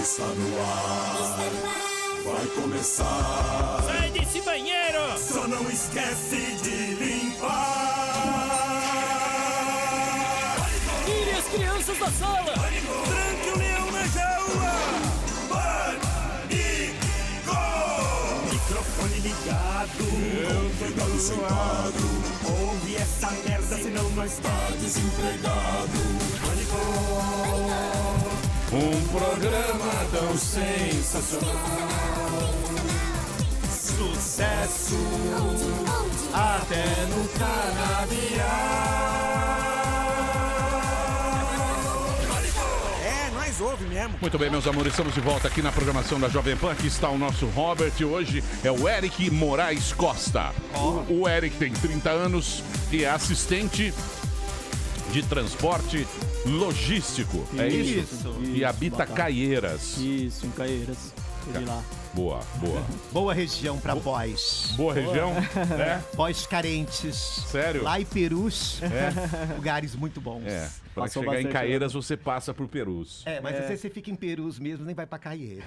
Está no ar, vai começar. Sai desse banheiro! Só não esquece de limpar. Tire as crianças da sala! Tranque o leão na jaula. Pânico! Microfone ligado, convidado sentado. Ouve essa merda, senão nós tá desempregado. Pânico! Um programa tão sensacional. Sucesso até no canavial. É, nós ouve mesmo. Muito bem, meus amores, estamos de volta aqui na programação da Jovem Pan. Aqui está o nosso Robert e hoje é o Eric Moraes Costa. O Eric tem 30 anos e é assistente de transporte logístico. É isso? E habita Caieiras. Isso, em Caieiras. Ele lá. Boa, boa. Boa região pra boys. Boa região? É? Boys carentes. Sério? Lá em Perus, lugares muito bons. É. Pra Passou chegar em bastante Caieiras, você passa por Perus. É, mas você fica em Perus mesmo, nem vai pra Caieiras.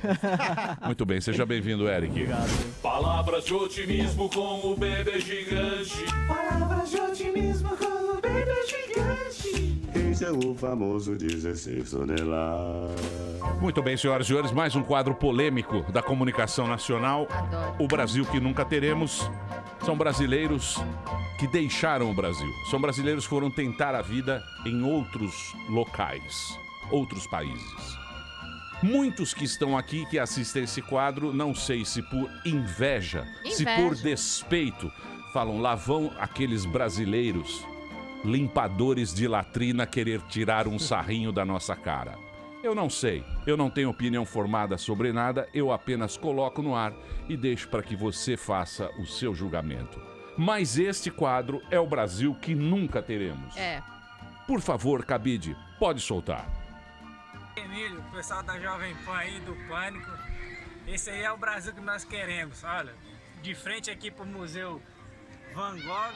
Muito bem, seja bem-vindo, Eric. Obrigado. Palavras de otimismo com o bebê gigante. Palavras de otimismo com o bebê gigante. Esse é o famoso 16 toneladas. Muito bem, senhoras e senhores, mais um quadro polêmico da comunicação nacional. O Brasil que nunca teremos. São brasileiros que deixaram o Brasil. São brasileiros que foram tentar a vida em outros locais, outros países. Muitos que estão aqui, que assistem esse quadro, não sei se por inveja, se por despeito, falam, lá vão aqueles brasileiros limpadores de latrina querer tirar um sarrinho da nossa cara. Eu não sei, eu não tenho opinião formada sobre nada, eu apenas coloco no ar e deixo para que você faça o seu julgamento. Mas este quadro é o Brasil que nunca teremos. É. Por favor, Cabide, pode soltar. Emílio, o pessoal da Jovem Pan aí, do Pânico, esse aí é o Brasil que nós queremos. Olha, de frente aqui pro Museu Van Gogh,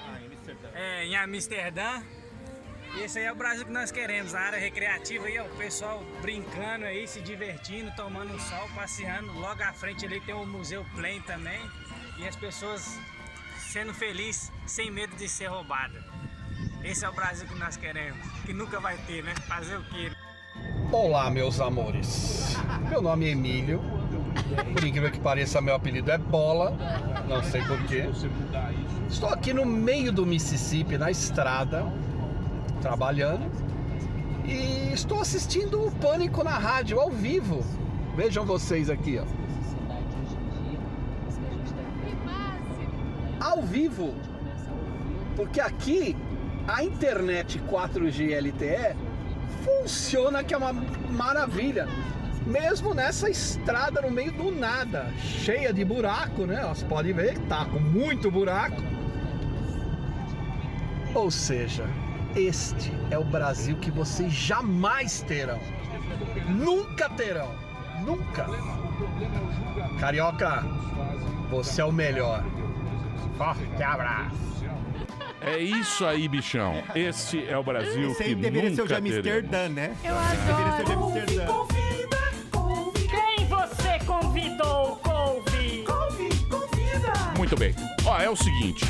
em Amsterdã. Esse aí é o Brasil que nós queremos, a área recreativa aí, ó, o pessoal brincando aí, se divertindo, tomando um sol, passeando. Logo à frente ali tem o Museu Plain também, e as pessoas sendo felizes, sem medo de ser roubada. Esse é o Brasil que nós queremos, que nunca vai ter, né? Fazer o quê? Olá, meus amores. Meu nome é Emílio. Por incrível que pareça, meu apelido é Bola. Não sei porquê. Estou aqui no meio do Mississippi, na estrada, trabalhando. E estou assistindo o Pânico na rádio, ao vivo. Vejam vocês aqui, ó. Ao vivo. Porque aqui, a internet 4G LTE funciona, que é uma maravilha. Mesmo nessa estrada no meio do nada, cheia de buraco, né? Você pode ver que tá com muito buraco. Ou seja, este é o Brasil que vocês jamais terão. Nunca terão. Nunca. Carioca, você é o melhor. Forte abraço. É isso aí, bichão. Este é o Brasil Esse que aí deveria ser o de nunca teremos. Amsterdã, né? Eu Deveria ser o de adoro. Amsterdã. Quem você convidou, Couve? Muito bem. Ó, é o seguinte.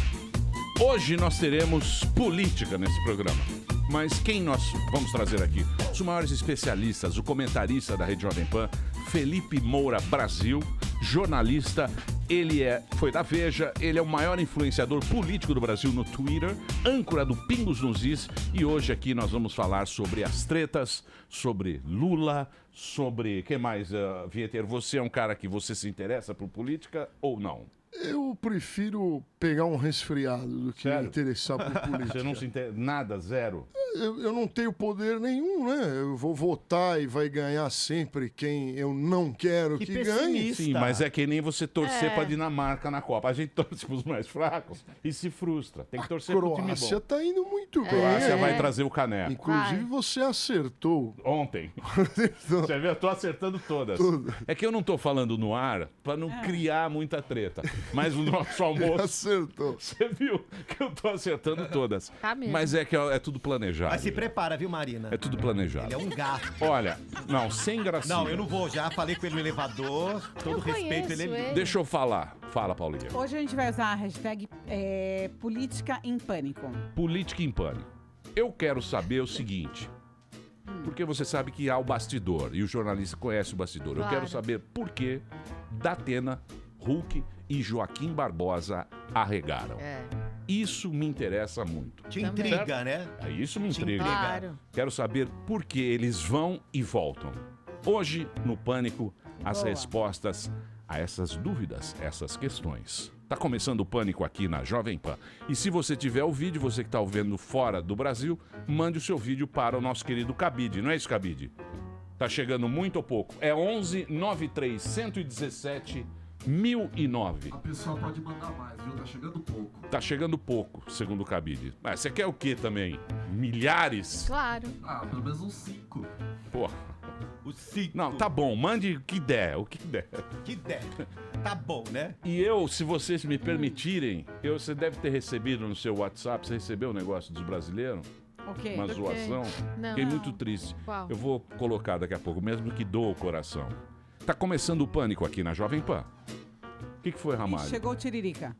Hoje nós teremos política nesse programa. Mas quem nós vamos trazer aqui? Os maiores especialistas, o comentarista da Rede Jovem Pan, Felipe Moura Brasil, jornalista. Ele foi da Veja, ele é o maior influenciador político do Brasil no Twitter, âncora do Pingos nos Is, e hoje aqui nós vamos falar sobre as tretas, sobre Lula, sobre... que mais, Vieter? Você é um cara que você se interessa por política ou não? Eu prefiro pegar um resfriado do que Sério? me interessar por política. Você não se interessa? Nada, zero? Eu não tenho poder nenhum, né? Eu vou votar e vai ganhar sempre quem eu não quero que ganhe. pessimista. Sim, mas é que nem você torcer pra Dinamarca na Copa. A gente torce pros mais fracos e se frustra. Tem que torcer pro time Croácia bom. tá indo muito bem. Croácia vai trazer o caneco. Inclusive você acertou. Ontem. Você viu? Eu tô acertando todas. Tudo. É que eu não tô falando no ar pra não criar muita treta. Mas o nosso almoço... Acertou. Você viu que eu tô acertando todas. Tá mesmo. Mas é que é tudo planejado. Mas se prepara, viu, Marina? É tudo planejado. Ele é um gato. Olha, não, sem gracinha. Não, eu não vou. Já falei com ele no elevador. Todo respeito, ele é lindo. Deixa eu falar. Fala, Paulinha. Hoje a gente vai usar a hashtag Política em Pânico. Política em pânico. Eu quero saber o seguinte. Porque você sabe que há o bastidor e o jornalista conhece o bastidor. Claro. Eu quero saber por que Datena, Hulk e Joaquim Barbosa arregaram. Isso me interessa muito. Te intriga, né? Isso me intriga. Claro. Quero saber por que eles vão e voltam. Hoje, no Pânico, as Boa. respostas a essas dúvidas, essas questões. Tá começando o Pânico aqui na Jovem Pan. E se você tiver o vídeo, você que tá vendo fora do Brasil, mande o seu vídeo para o nosso querido Cabide. Não é isso, Cabide? Tá chegando muito ou pouco? É 11 93 117 1009. A pessoa pode mandar mais, viu? Tá chegando pouco. Tá chegando pouco, segundo o Cabide. Ah, você quer o quê também? Milhares? Claro. Ah, pelo menos uns 5. Porra. O 5. Não, tá bom, mande o que der, o que der. Que der. Tá bom, né? E eu, se vocês me permitirem, você deve ter recebido no seu WhatsApp, você recebeu o negócio dos brasileiros? O quê? Uma Do quê? zoação? Não. Fiquei muito triste. Qual? Eu vou colocar daqui a pouco, mesmo que doa o coração. Tá começando o Pânico aqui na Jovem Pan. O que foi, Ramalho? Chegou o Tiririca.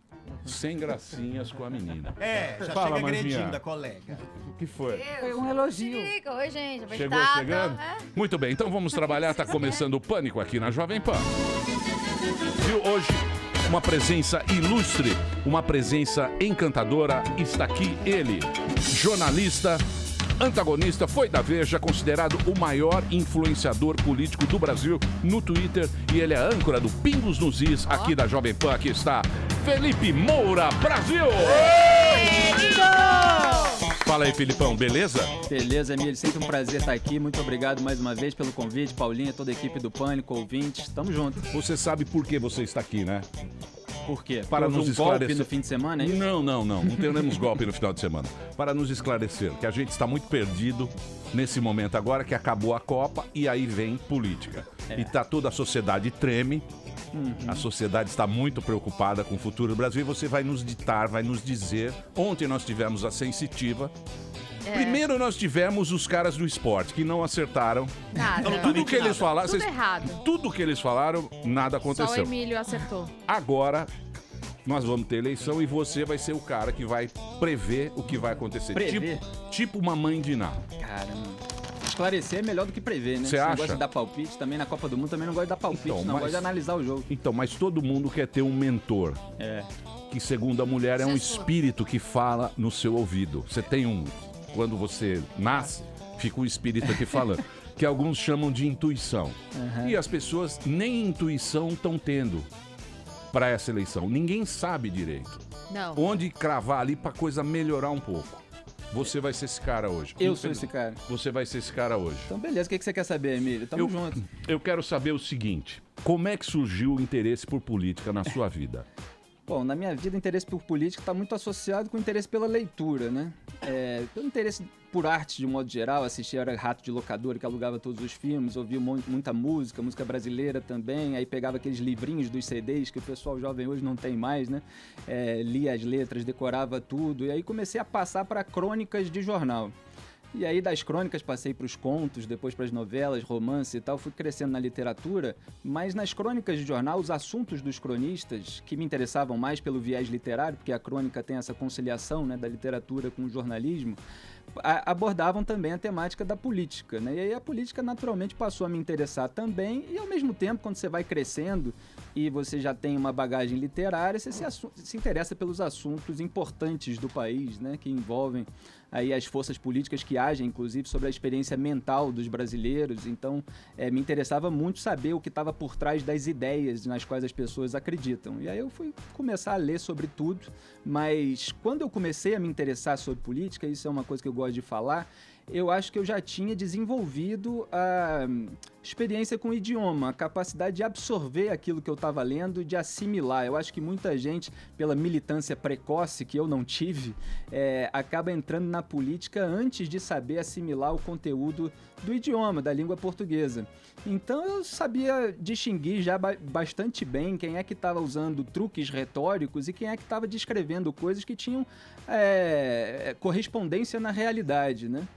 Sem gracinhas com a menina. Já Fala, chega agredindo Mandinha. a colega. O que foi? Foi um elogio. Oi, gente. Chegou chegando? Muito bem, então vamos trabalhar. Tá começando o Pânico aqui na Jovem Pan. Viu? Hoje, uma presença ilustre, uma presença encantadora. Está aqui ele, jornalista, antagonista, foi da Veja, considerado o maior influenciador político do Brasil no Twitter. E ele é âncora do Pingos nos Is, aqui da Jovem Pan. Aqui está Felipe Moura, Brasil! Fala aí, Felipão, beleza? Beleza, Emílio, sempre um prazer estar aqui. Muito obrigado mais uma vez pelo convite, Paulinha, toda a equipe do Pânico, ouvintes. Tamo junto. Você sabe por que você está aqui, né? Por quê? Para Houve nos um golpe esclarecer. no fim de semana, é isso? Não teremos golpe no final de semana. Para nos esclarecer que a gente está muito perdido nesse momento agora que acabou a Copa e aí vem política. E tá toda a sociedade treme. A sociedade está muito preocupada com o futuro do Brasil e você vai nos ditar, vai nos dizer. Ontem nós tivemos a Sensitiva. Primeiro nós tivemos os caras do esporte que não acertaram. Nada. Tudo que eles falaram, Tudo errado. tudo que eles falaram, nada Só o aconteceu. Emílio acertou. Agora nós vamos ter eleição e você vai ser o cara que vai prever o que vai acontecer. Prever? Tipo uma mãe de Ná. Caramba. Esclarecer é melhor do que prever, né? Você Não acha? gosta de dar palpite, também na Copa do Mundo também não gosta de dar palpite, Então, não mas- gosta de analisar o jogo. Então, mas todo mundo quer ter um mentor. Que segundo a mulher é um espírito que fala no seu ouvido. Você tem um. Quando você nasce, fica um espírito aqui falando. Que alguns chamam de intuição. E as pessoas nem intuição estão tendo para essa eleição. Ninguém sabe direito. Não. Onde cravar ali para coisa melhorar um pouco. Você vai ser esse cara hoje. Eu sou esse cara. Você vai ser esse cara hoje. Então, beleza, o que você quer saber, Emílio? Tamo junto. Eu quero saber o seguinte: como é que surgiu o interesse por política na sua vida? Bom, na minha vida, o interesse por política está muito associado com o interesse pela leitura, né? Pelo interesse por arte, de um modo geral, assistia, era rato de locadora que alugava todos os filmes, ouvia muita música brasileira também, aí pegava aqueles livrinhos dos CDs que o pessoal jovem hoje não tem mais, né? Lia as letras, decorava tudo, e aí comecei a passar para crônicas de jornal. E aí das crônicas passei para os contos, depois para as novelas, romance e tal, fui crescendo na literatura, mas nas crônicas de jornal, os assuntos dos cronistas, que me interessavam mais pelo viés literário, porque a crônica tem essa conciliação, né, da literatura com o jornalismo, abordavam também a temática da política, né? E aí a política naturalmente passou a me interessar também, e ao mesmo tempo, quando você vai crescendo e você já tem uma bagagem literária, você se interessa pelos assuntos importantes do país, né, que envolvem aí as forças políticas que agem, inclusive, sobre a experiência mental dos brasileiros. Então, me interessava muito saber o que estava por trás das ideias nas quais as pessoas acreditam. E aí eu fui começar a ler sobre tudo, mas quando eu comecei a me interessar sobre política, isso é uma coisa que eu gosto de falar, eu acho que eu já tinha desenvolvido a experiência com o idioma, a capacidade de absorver aquilo que eu estava lendo e de assimilar. Eu acho que muita gente, pela militância precoce que eu não tive, acaba entrando na política antes de saber assimilar o conteúdo do idioma, da língua portuguesa. Então eu sabia distinguir já bastante bem quem é que estava usando truques retóricos e quem é que estava descrevendo coisas que tinham correspondência na realidade, né?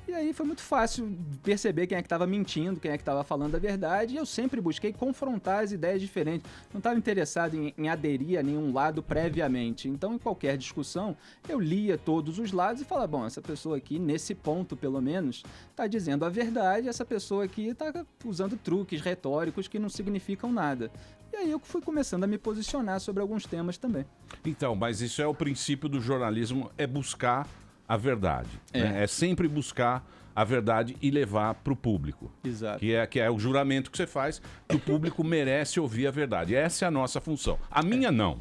E aí foi muito fácil perceber quem é que estava mentindo, quem é que estava falando a verdade, e eu sempre busquei confrontar as ideias diferentes. Não estava interessado em aderir a nenhum lado previamente. Então, em qualquer discussão, eu lia todos os lados e falava, bom, essa pessoa aqui, nesse ponto pelo menos, está dizendo a verdade, essa pessoa aqui está usando truques retóricos que não significam nada. E aí eu fui começando a me posicionar sobre alguns temas também. Então, mas isso é o princípio do jornalismo, é buscar a verdade. Né? É sempre buscar a verdade e levar para o público. Exato. Que é o juramento que você faz, que o público merece ouvir a verdade. Essa é a nossa função. A minha não.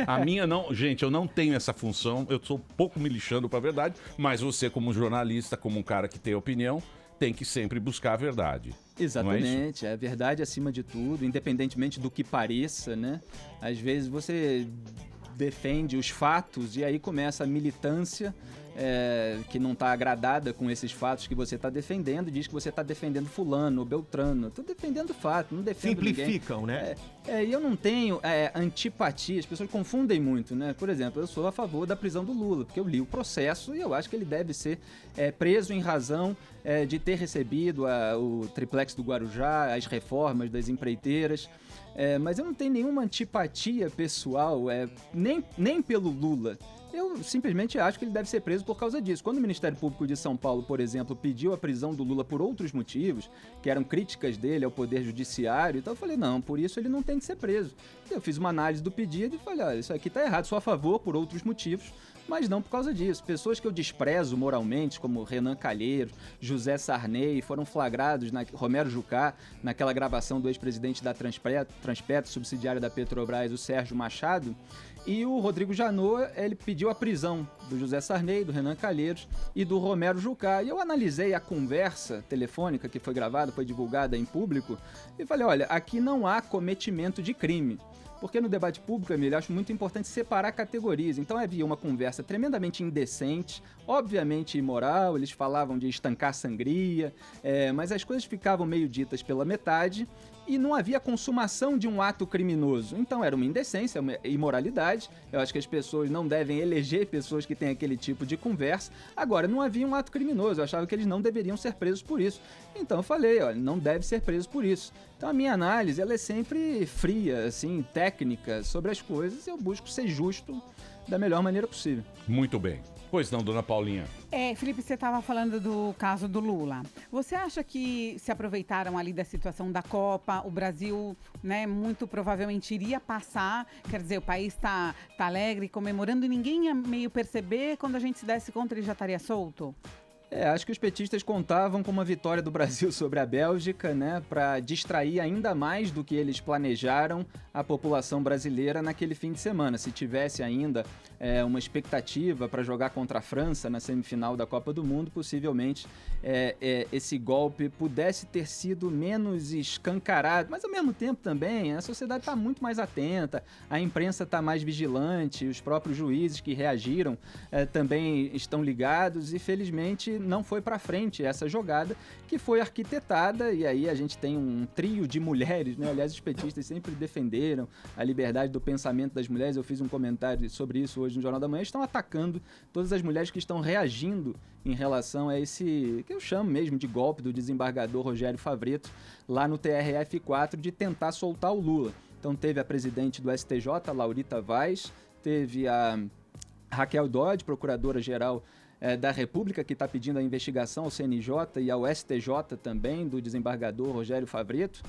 A minha não. Gente, eu não tenho essa função, eu sou pouco me lixando para a verdade, mas você, como jornalista, como um cara que tem opinião, tem que sempre buscar a verdade. Exatamente, é a verdade acima de tudo, independentemente do que pareça, né? Às vezes você defende os fatos e aí começa a militância que não está agradada com esses fatos que você está defendendo, diz que você está defendendo fulano ou beltrano. Estou defendendo fato, não defendo Simplificam, ninguém. né? E eu não tenho antipatia, as pessoas confundem muito, né? Por exemplo, eu sou a favor da prisão do Lula, porque eu li o processo e eu acho que ele deve ser preso em razão de ter recebido o triplex do Guarujá, as reformas das empreiteiras. Mas eu não tenho nenhuma antipatia pessoal, nem pelo Lula. Eu simplesmente acho que ele deve ser preso por causa disso. Quando o Ministério Público de São Paulo, por exemplo, pediu a prisão do Lula por outros motivos, que eram críticas dele ao Poder Judiciário, então eu falei, não, por isso ele não tem que ser preso. Eu fiz uma análise do pedido e falei, olha, isso aqui tá errado, sou a favor por outros motivos, mas não por causa disso. Pessoas que eu desprezo moralmente, como Renan Calheiros, José Sarney, foram flagrados, Romero Jucá, naquela gravação do ex-presidente da Transpetro, subsidiária da Petrobras, o Sérgio Machado, e o Rodrigo Janot, ele pediu a prisão do José Sarney, do Renan Calheiros e do Romero Jucá. E eu analisei a conversa telefônica que foi gravada, foi divulgada em público, e falei, olha, aqui não há cometimento de crime. Porque no debate público, Emílio, eu acho muito importante separar categorias. Então havia uma conversa tremendamente indecente, obviamente imoral, eles falavam de estancar sangria, mas as coisas ficavam meio ditas pela metade e não havia consumação de um ato criminoso. Então era uma indecência, uma imoralidade. Eu acho que as pessoas não devem eleger pessoas que têm aquele tipo de conversa. Agora, não havia um ato criminoso, eu achava que eles não deveriam ser presos por isso. Então eu falei, olha, não deve ser preso por isso. Então a minha análise, ela é sempre fria, assim, técnica sobre as coisas, e eu busco ser justo da melhor maneira possível. Muito bem. Pois não, dona Paulinha? Felipe, você estava falando do caso do Lula. Você acha que se aproveitaram ali da situação da Copa, o Brasil, né, muito provavelmente iria passar, quer dizer, o país está alegre, comemorando, e ninguém ia meio perceber, quando a gente se desse conta ele já estaria solto? Acho que os petistas contavam com uma vitória do Brasil sobre a Bélgica, né, para distrair ainda mais do que eles planejaram a população brasileira naquele fim de semana. Se tivesse ainda uma expectativa para jogar contra a França na semifinal da Copa do Mundo, possivelmente esse golpe pudesse ter sido menos escancarado, mas ao mesmo tempo também a sociedade está muito mais atenta, a imprensa está mais vigilante, os próprios juízes que reagiram também estão ligados, e felizmente não foi para frente essa jogada que foi arquitetada, e aí a gente tem um trio de mulheres, né? Aliás, os petistas sempre defenderam a liberdade do pensamento das mulheres. Eu fiz um comentário sobre isso hoje no Jornal da Manhã. Estão atacando todas as mulheres que estão reagindo em relação a esse, que eu chamo mesmo de golpe do desembargador Rogério Favretto, lá no TRF4, de tentar soltar o Lula. Então teve a presidente do STJ, Laurita Vaz, teve a Raquel Dodge, procuradora-geral da República, que está pedindo a investigação ao CNJ e ao STJ também, do desembargador Rogério Favretto,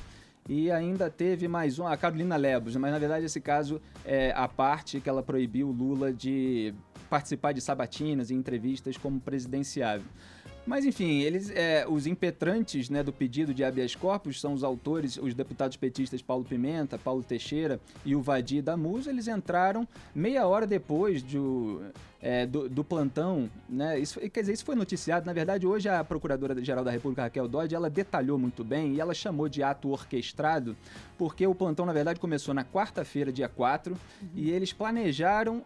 e ainda teve mais a Carolina Lebos, mas na verdade esse caso é a parte que ela proibiu o Lula de participar de sabatinas e entrevistas como presidenciável. Mas, enfim, os impetrantes, né, do pedido de habeas corpus são os autores, os deputados petistas Paulo Pimenta, Paulo Teixeira e o Vadir Damuso. Eles entraram meia hora depois do plantão, né? Quer dizer, isso foi noticiado. Na verdade, hoje a Procuradora-Geral da República, Raquel Dodge, ela detalhou muito bem e ela chamou de ato orquestrado, porque o plantão, na verdade, começou na quarta-feira, dia 4, e eles planejaram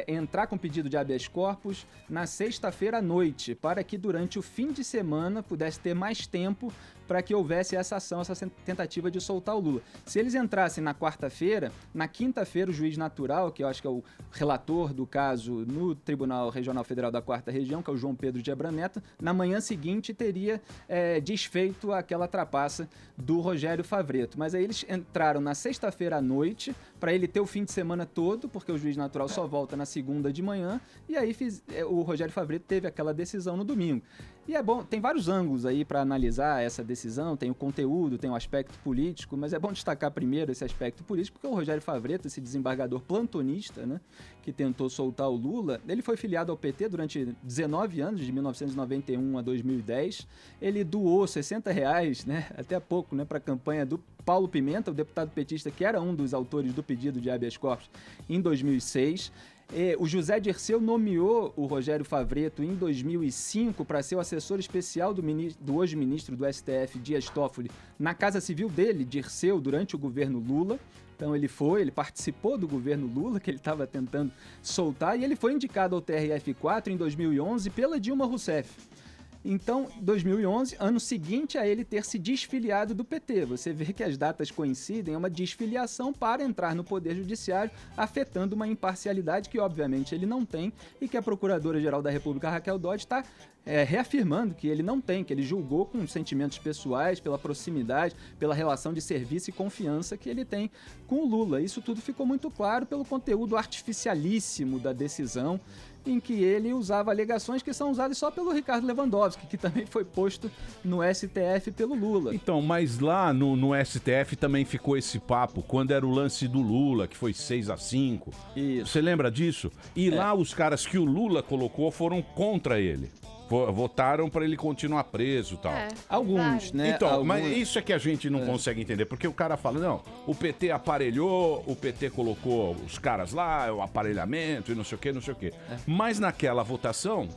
entrar com pedido de habeas corpus na sexta-feira à noite, para que durante o fim de semana pudesse ter mais tempo para que houvesse essa ação, essa tentativa de soltar o Lula. Se eles entrassem na quarta-feira, na quinta-feira o juiz natural, que eu acho que é o relator do caso no Tribunal Regional Federal da Quarta Região, que é o João Pedro de Ebra Neto, na manhã seguinte teria desfeito aquela trapaça do Rogério Favretto. Mas aí eles entraram na sexta-feira à noite, para ele ter o fim de semana todo, porque o juiz natural só volta na segunda de manhã, e aí o Rogério Favretto teve aquela decisão no domingo. E é bom, tem vários ângulos aí para analisar essa decisão, tem o conteúdo, tem o aspecto político, mas é bom destacar primeiro esse aspecto político, porque o Rogério Favretto, esse desembargador plantonista, né, que tentou soltar o Lula, ele foi filiado ao PT durante 19 anos, de 1991 a 2010, ele doou R$60, né, até há pouco, né, para a campanha do Paulo Pimenta, o deputado petista que era um dos autores do pedido de habeas corpus em 2006. O José Dirceu nomeou o Rogério Favretto em 2005 para ser o assessor especial do hoje ministro do STF, Dias Toffoli, na Casa Civil dele, Dirceu, durante o governo Lula. Então ele participou do governo Lula, que ele estava tentando soltar, e ele foi indicado ao TRF4 em 2011 pela Dilma Rousseff. Então, 2011, ano seguinte a ele ter se desfiliado do PT. Você vê que as datas coincidem, é uma desfiliação para entrar no Poder Judiciário, afetando uma imparcialidade que, obviamente, ele não tem e que a Procuradora-Geral da República, Raquel Dodge, está reafirmando que ele não tem, que ele julgou com sentimentos pessoais, pela proximidade, pela relação de serviço e confiança que ele tem com o Lula. Isso tudo ficou muito claro pelo conteúdo artificialíssimo da decisão, em que ele usava alegações que são usadas só pelo Ricardo Lewandowski, que também foi posto no STF pelo Lula. Então, mas lá no STF também ficou esse papo, quando era o lance do Lula, que foi 6-5. Isso. Você lembra disso? E lá os caras que o Lula colocou foram contra ele. Votaram para ele continuar preso e tal. Alguns, né? Então, mas isso é que a gente não consegue entender, porque o cara fala, não, o PT aparelhou, o PT colocou os caras lá, o aparelhamento e não sei o quê, não sei o quê. Mas naquela votação,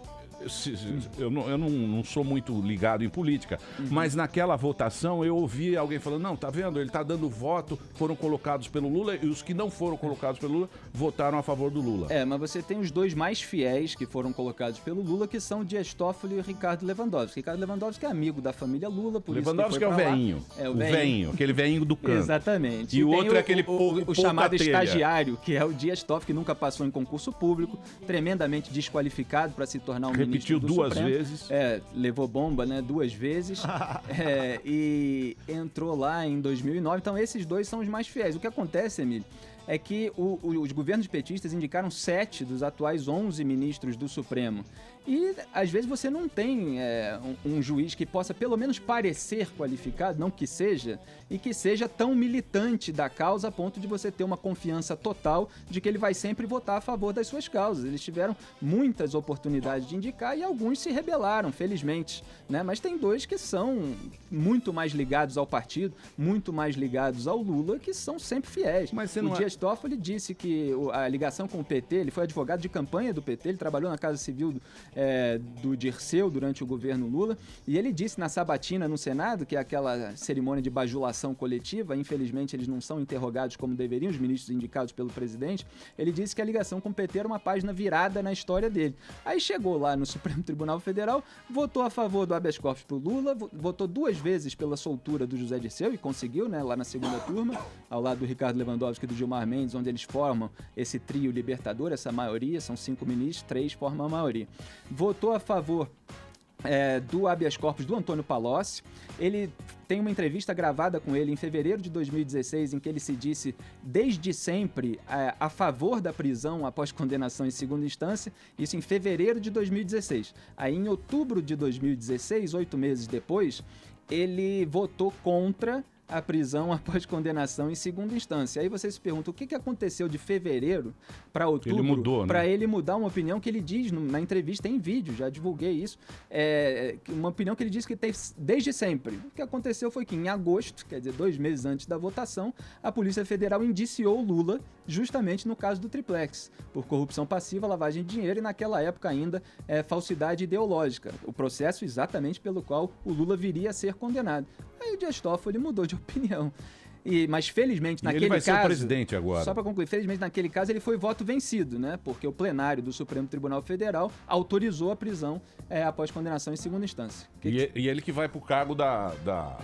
eu não sou muito ligado em política, mas naquela votação eu ouvi alguém falando, não, tá vendo, ele tá dando voto, foram colocados pelo Lula, e os que não foram colocados pelo Lula votaram a favor do Lula. Mas você tem os dois mais fiéis que foram colocados pelo Lula, que são o Dias Toffoli e o Ricardo Lewandowski. Ricardo Lewandowski é amigo da família Lula, por Lewandowski isso que é o veinho. O veinho, aquele veinho do canto. Exatamente. E o outro é aquele o chamado estagiário, que é o Dias Toffoli, que nunca passou em concurso público, tremendamente desqualificado para se tornar um ministro do duas Supremo. vezes. Levou bomba, né? 2 vezes. E entrou lá em 2009. Então, esses dois são os mais fiéis. O que acontece, Emílio, é que os governos petistas indicaram 7 dos atuais 11 ministros do Supremo. E, às vezes, você não tem um juiz que possa, pelo menos, parecer qualificado, não que seja, e que seja tão militante da causa a ponto de você ter uma confiança total de que ele vai sempre votar a favor das suas causas. Eles tiveram muitas oportunidades de indicar e alguns se rebelaram, felizmente, né? Mas tem 2 que são muito mais ligados ao partido, muito mais ligados ao Lula, que são sempre fiéis. Mas o Dias Toffoli disse que a ligação com o PT, ele foi advogado de campanha do PT, ele trabalhou na Casa Civil do Dirceu durante o governo Lula, e ele disse na sabatina no Senado, que é aquela cerimônia de bajulação coletiva, infelizmente eles não são interrogados como deveriam, os ministros indicados pelo presidente, ele disse que a ligação com o PT era uma página virada na história dele. Aí chegou lá no Supremo Tribunal Federal, votou a favor do habeas corpus pro Lula, votou 2 vezes pela soltura do José Dirceu, e conseguiu, né, lá na segunda turma, ao lado do Ricardo Lewandowski e do Gilmar Mendes, onde eles formam esse trio libertador, essa maioria, são 5 ministros, 3 formam a maioria. Votou a favor do habeas corpus do Antônio Palocci. Ele tem uma entrevista gravada com ele em fevereiro de 2016, em que ele se disse desde sempre a favor da prisão após condenação em segunda instância, isso em fevereiro de 2016. Aí em outubro de 2016, 8 meses depois, ele votou contra a prisão após condenação em segunda instância. Aí você se pergunta o que aconteceu de fevereiro para outubro Ele mudou, para né? ele mudar uma opinião que ele diz na entrevista, em vídeo, já divulguei isso, uma opinião que ele diz que tem desde sempre. O que aconteceu foi que em agosto, quer dizer, 2 meses antes da votação, a Polícia Federal indiciou Lula justamente no caso do triplex, por corrupção passiva, lavagem de dinheiro e naquela época ainda falsidade ideológica, o processo exatamente pelo qual o Lula viria a ser condenado. Aí o Dias Toffoli mudou de opinião. Mas felizmente naquele ele vai caso... ser o presidente agora. Só para concluir, felizmente naquele caso ele foi voto vencido, né? Porque o plenário do Supremo Tribunal Federal autorizou a prisão após condenação em segunda instância. E ele que vai pro cargo da...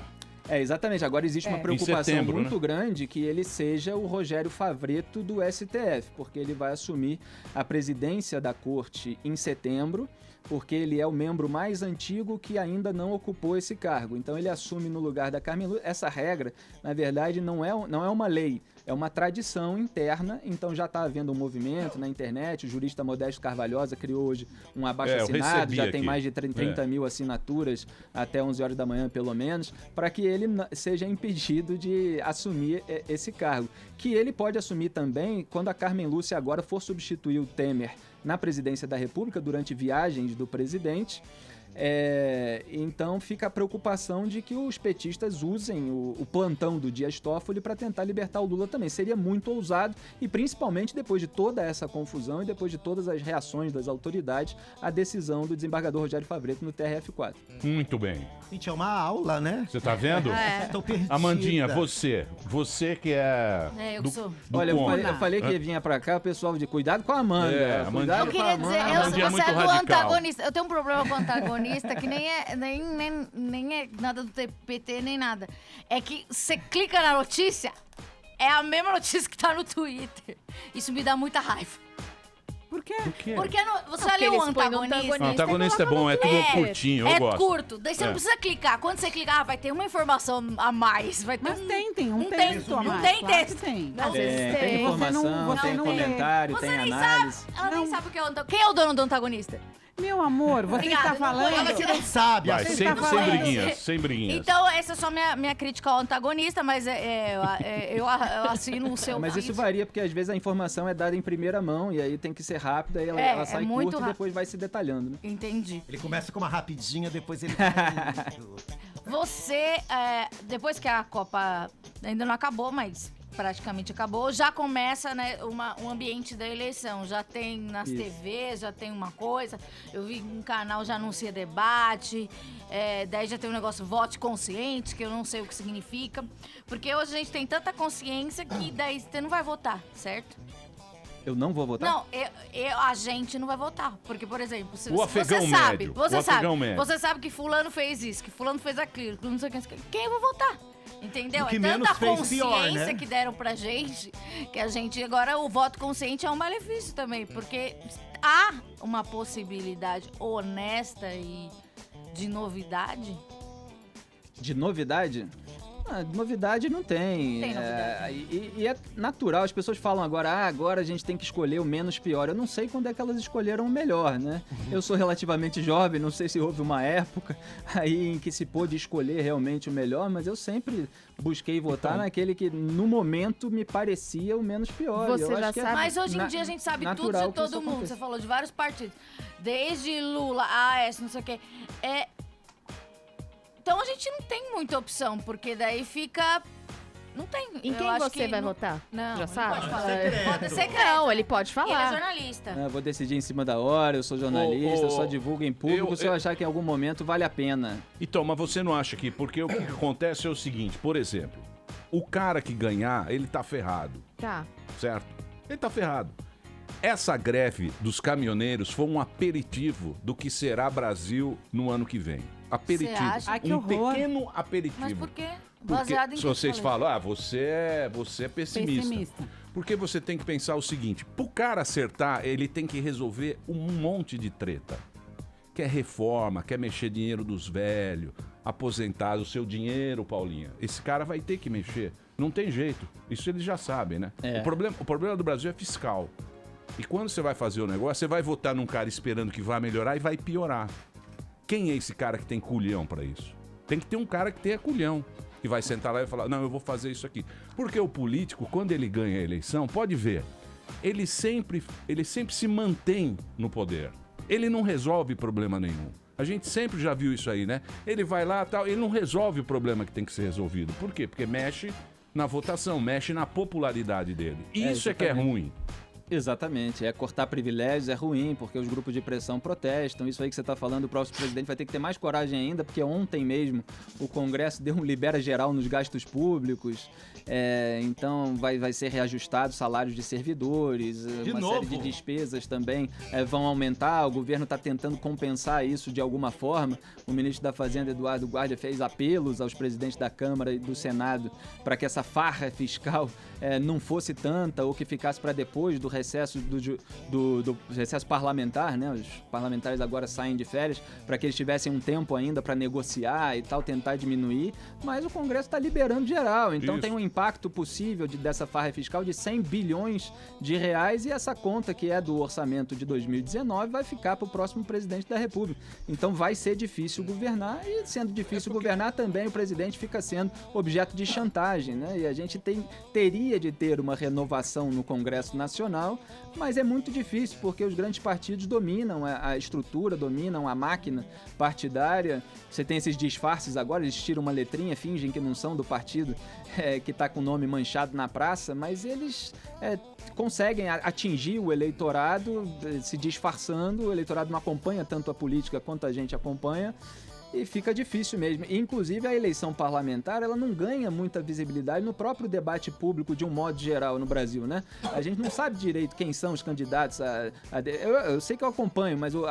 Exatamente. Agora existe uma preocupação setembro, muito né? grande que ele seja o Rogério Favretto do STF, porque ele vai assumir a presidência da corte em setembro, porque ele é o membro mais antigo que ainda não ocupou esse cargo. Então ele assume no lugar da Carmen Lúcia. Essa regra, na verdade, não é uma lei, é uma tradição interna. Então já está havendo um movimento na internet. O jurista Modesto Carvalhosa criou hoje um abaixo-assinado, já tem mais de 30 mil assinaturas até 11 horas da manhã, pelo menos, para que ele seja impedido de assumir esse cargo. Que ele pode assumir também quando a Carmen Lúcia agora for substituir o Temer na presidência da República, durante viagens do presidente. Então fica a preocupação de que os petistas usem o plantão do Dias Toffoli para tentar libertar o Lula também. Seria muito ousado e principalmente depois de toda essa confusão e depois de todas as reações das autoridades à decisão do desembargador Rogério Favretto no TRF4. Muito bem. Gente, é uma aula, né? Você tá vendo? Estou perdida. Amandinha, você que é... Eu que sou. Olha, eu falei que vinha pra cá, o pessoal de cuidado com a Amanda. Amandinha. Eu queria dizer, você é do antagonista. Eu tenho um problema com o antagonista que nem é nada do PT, nem nada. É que você clica na notícia, é a mesma notícia que tá no Twitter. Isso me dá muita raiva. Por quê? Porque você leu o antagonista. O antagonista é bom, é tudo curtinho, eu gosto. É curto, daí você não precisa clicar. Quando você clicar, vai ter uma informação a mais. Vai ter tem um texto a mais. Não tem Claro texto. que tem. Às vezes tem informação, tem comentário, tem análise. Ela nem sabe o que é o antagonista. Quem é o dono do antagonista? Meu amor, você está falando... Ela que não sabe. Vai, sem briguinhas. Então, essa é só minha crítica ao antagonista, mas eu assino o seu... Mas isso varia, porque às vezes a informação é dada em primeira mão e aí tem que ser rápida, e ela sai curta e depois vai se detalhando, né? Entendi. Ele começa com uma rapidinha, depois ele... Você, depois que a Copa ainda não acabou, mas praticamente acabou, já começa, né, um ambiente da eleição. Já tem nas TVs, já tem uma coisa. Eu vi um canal já anuncia debate, daí já tem um negócio vote consciente, que eu não sei o que significa. Porque hoje a gente tem tanta consciência que daí você não vai votar, certo? Eu não vou votar? Não, a gente não vai votar. Porque, por exemplo, você sabe que fulano fez isso, que fulano fez aquilo, que não sei o que. Quem eu vou votar? Entendeu? Que É tanta consciência pior, né? que deram pra gente, que a gente agora, o voto consciente é um malefício também, porque há uma possibilidade honesta e de novidade. De novidade? Novidade não tem. Tem novidade. E é natural, as pessoas falam agora a gente tem que escolher o menos pior. Eu não sei quando é que elas escolheram o melhor, né? Eu sou relativamente jovem, não sei se houve uma época aí em que se pôde escolher realmente o melhor, mas eu sempre busquei votar naquele que no momento me parecia o menos pior. Você já sabe. Mas hoje em dia a gente sabe tudo de todo mundo. Você falou de vários partidos. Desde Lula, AS, não sei o quê. Então a gente não tem muita opção, porque daí fica... Não tem. Em quem você vai votar? Não, já sabe? Pode falar. Pode ser não, ele pode falar. Ele é jornalista. Eu vou decidir em cima da hora, eu sou jornalista, eu só divulgo em público se eu achar que em algum momento vale a pena. Então, mas você não acha que... Porque o que acontece é o seguinte, por exemplo, o cara que ganhar, ele tá ferrado. Tá. Certo? Ele tá ferrado. Essa greve dos caminhoneiros foi um aperitivo do que será Brasil no ano que vem. Aperitivo. Você acha? Que horror. Pequeno aperitivo. Mas por quê? Porque Baseado em se que vocês você falam, você é pessimista. Porque você tem que pensar o seguinte, pro cara acertar, ele tem que resolver um monte de treta. Quer reforma, quer mexer dinheiro dos velhos, aposentado, o seu dinheiro, Paulinha. Esse cara vai ter que mexer. Não tem jeito. Isso eles já sabem, né? O problema do Brasil é fiscal. E quando você vai fazer o negócio, você vai votar num cara esperando que vai melhorar e vai piorar. Quem é esse cara que tem culhão pra isso? Tem que ter um cara que tenha culhão. que vai sentar lá e falar, não, eu vou fazer isso aqui. Porque o político, quando ele ganha a eleição, pode ver, ele sempre se mantém no poder. Ele não resolve problema nenhum. A gente sempre já viu isso aí, né? Ele vai lá, tal, ele não resolve o problema que tem que ser resolvido. Por quê? Porque mexe na votação, mexe na popularidade dele. Isso é que é ruim. Exatamente, cortar privilégios é ruim, porque os grupos de pressão protestam, isso aí que você está falando, o próximo presidente vai ter que ter mais coragem ainda, porque ontem mesmo o Congresso deu um libera geral nos gastos públicos, então vai ser reajustado salários de servidores, série de despesas também vão aumentar, o governo está tentando compensar isso de alguma forma, o ministro da Fazenda, Eduardo Guardia, fez apelos aos presidentes da Câmara e do Senado para que essa farra fiscal não fosse tanta, ou que ficasse para depois do recesso do recesso parlamentar, né? Os parlamentares agora saem de férias para que eles tivessem um tempo ainda para negociar e tal, tentar diminuir, mas o Congresso está liberando geral, então tem um impacto possível dessa farra fiscal de 100 bilhões de reais e essa conta que é do orçamento de 2019 vai ficar para o próximo presidente da República. Então vai ser difícil governar e sendo difícil governar também o presidente fica sendo objeto de chantagem, né? E a gente teria de ter uma renovação no Congresso Nacional, mas é muito difícil porque os grandes partidos dominam a estrutura, dominam a máquina partidária. Você tem esses disfarces agora, eles tiram uma letrinha, fingem que não são do partido que está com o nome manchado na praça, mas eles conseguem atingir o eleitorado se disfarçando, o eleitorado não acompanha tanto a política quanto a gente acompanha, e fica difícil mesmo. Inclusive, a eleição parlamentar, ela não ganha muita visibilidade no próprio debate público de um modo geral no Brasil, né? A gente não sabe direito quem são os candidatos. Eu sei que eu acompanho, mas o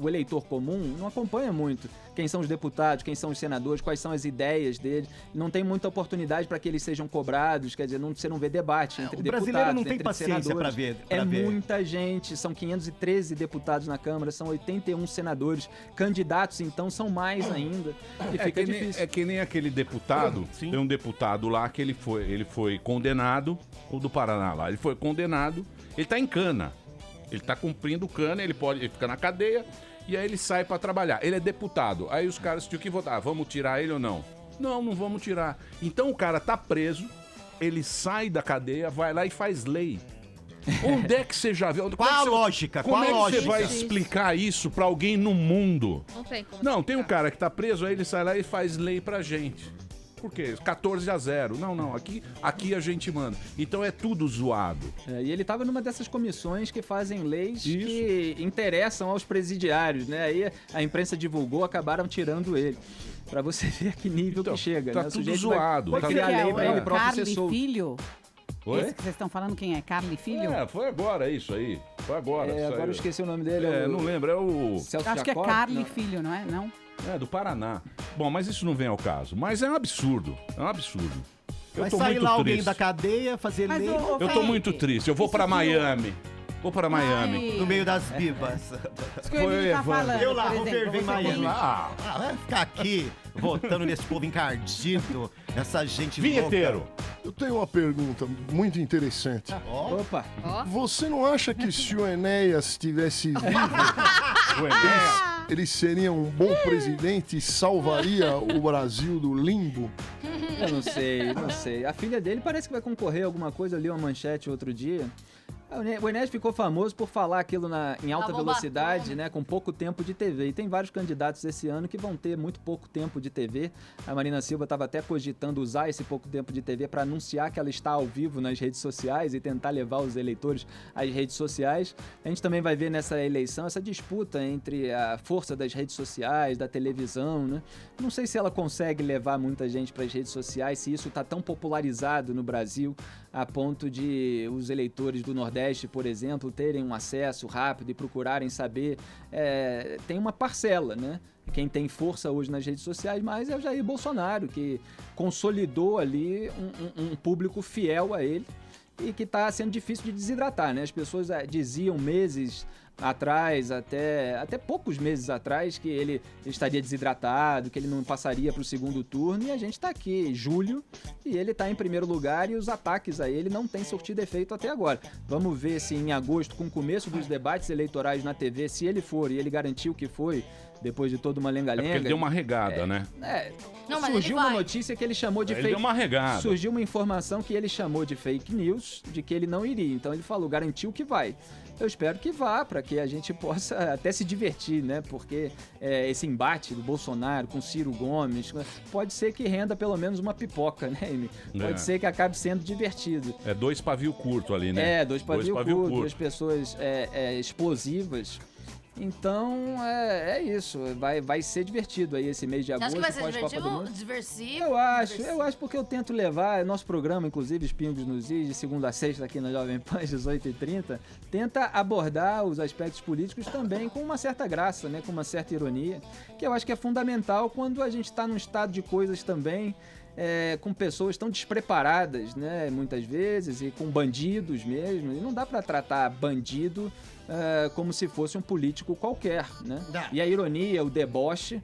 eleitor comum não acompanha muito quem são os deputados, quem são os senadores, quais são as ideias deles. Não tem muita oportunidade para que eles sejam cobrados, quer dizer, você não vê debate entre deputados, brasileiro não tem entre paciência para senadores. ver. Muita gente, são 513 deputados na Câmara, são 81 senadores, candidatos, então são mais ainda, e fica difícil. É que nem aquele deputado, tem um deputado lá que ele foi condenado, o do Paraná lá, ele foi condenado, ele tá em cana, ele tá cumprindo cana, ele fica na cadeia, e aí ele sai pra trabalhar, ele é deputado, aí os caras tinham que votar, vamos tirar ele ou não? Não vamos tirar. Então o cara tá preso, ele sai da cadeia, vai lá e faz lei. Onde é que você já viu? Qual a lógica? Como é que você vai explicar isso pra alguém no mundo? Não tem como. Não, tem um cara que tá preso, aí ele sai lá e faz lei pra gente. Por quê? 14-0. Não, aqui a gente manda. Então é tudo zoado. E ele tava numa dessas comissões que fazem leis que interessam aos presidiários, né? Aí a imprensa divulgou, acabaram tirando ele. Pra você ver a que nível que chega, tá né? O tudo sujeito zoado. Vai criar lei pra ele próprio ser solto. Filho? Oi? Esse que vocês estão falando, quem é? Carly Filho? Foi agora isso aí. Foi agora. Agora eu esqueci o nome dele. Não lembro, é o... Celso Acho Jacob? que é Carly Filho, não é? Não? É, do Paraná. Bom, mas isso não vem ao caso. Mas é um absurdo. É um absurdo. Vai sair lá alguém da cadeia, fazer lei. Eu tô muito triste. Eu vou pra Miami. Vou para Miami. No meio das bibas. Isso que o tá falando, eu lá, por vou exemplo, ferver em você Miami. tem- Vai ficar aqui votando nesse povo encardido, essa gente Vinheteiro. Eu tenho uma pergunta muito interessante. Opa! Você não acha que se o Enéas estivesse vivo, ele seria um bom presidente e salvaria o Brasil do limbo? Eu não sei. A filha dele parece que vai concorrer a alguma coisa, eu li uma manchete outro dia. O Enéas ficou famoso por falar aquilo em alta velocidade, né, com pouco tempo de TV. E tem vários candidatos esse ano que vão ter muito pouco tempo de TV. A Marina Silva estava até cogitando usar esse pouco tempo de TV para anunciar que ela está ao vivo nas redes sociais e tentar levar os eleitores às redes sociais. A gente também vai ver nessa eleição essa disputa entre a força das redes sociais, da televisão, né? Não sei se ela consegue levar muita gente para as redes sociais, se isso está tão popularizado no Brasil a ponto de os eleitores do Nordeste, por exemplo, terem um acesso rápido e procurarem saber. Tem uma parcela, né? Quem tem força hoje nas redes sociais, mas é o Jair Bolsonaro, que consolidou ali um público fiel a ele e que está sendo difícil de desidratar, né? As pessoas diziam meses atrás, até poucos meses atrás, que ele estaria desidratado, que ele não passaria para o segundo turno, e a gente está aqui, julho, e ele está em primeiro lugar, e os ataques a ele não têm surtido efeito até agora. Vamos ver se em agosto, com o começo dos debates eleitorais na TV, se ele for, e ele garantiu que foi, depois de toda uma lenga-lenga... É porque ele deu uma regada, né? Não, mas surgiu ele uma vai. notícia que ele chamou de Ele fake... deu uma regada. Surgiu uma informação que ele chamou de fake news, de que ele não iria. Então ele falou, garantiu que vai. Eu espero que vá, para que a gente possa até se divertir, né? Porque esse embate do Bolsonaro com Ciro Gomes pode ser que renda pelo menos uma pipoca, né, Amy? Pode ser que acabe sendo divertido. É 2 pavio curto ali, né? Dois pavio curto, 2 pessoas explosivas. Então, é isso. Vai ser divertido aí esse mês de agosto. Acho que vai ser pós-Copa do Mundo. diversivo? Eu acho porque eu tento levar nosso programa, inclusive os Pingos nos Is, de segunda a sexta aqui na Jovem Pan, às 18h30, tenta abordar os aspectos políticos também com uma certa graça, né, com uma certa ironia, que eu acho que é fundamental quando a gente está num estado de coisas também com pessoas tão despreparadas, né, muitas vezes, e com bandidos mesmo, e não dá para tratar bandido como se fosse um político qualquer, né? E a ironia, o deboche,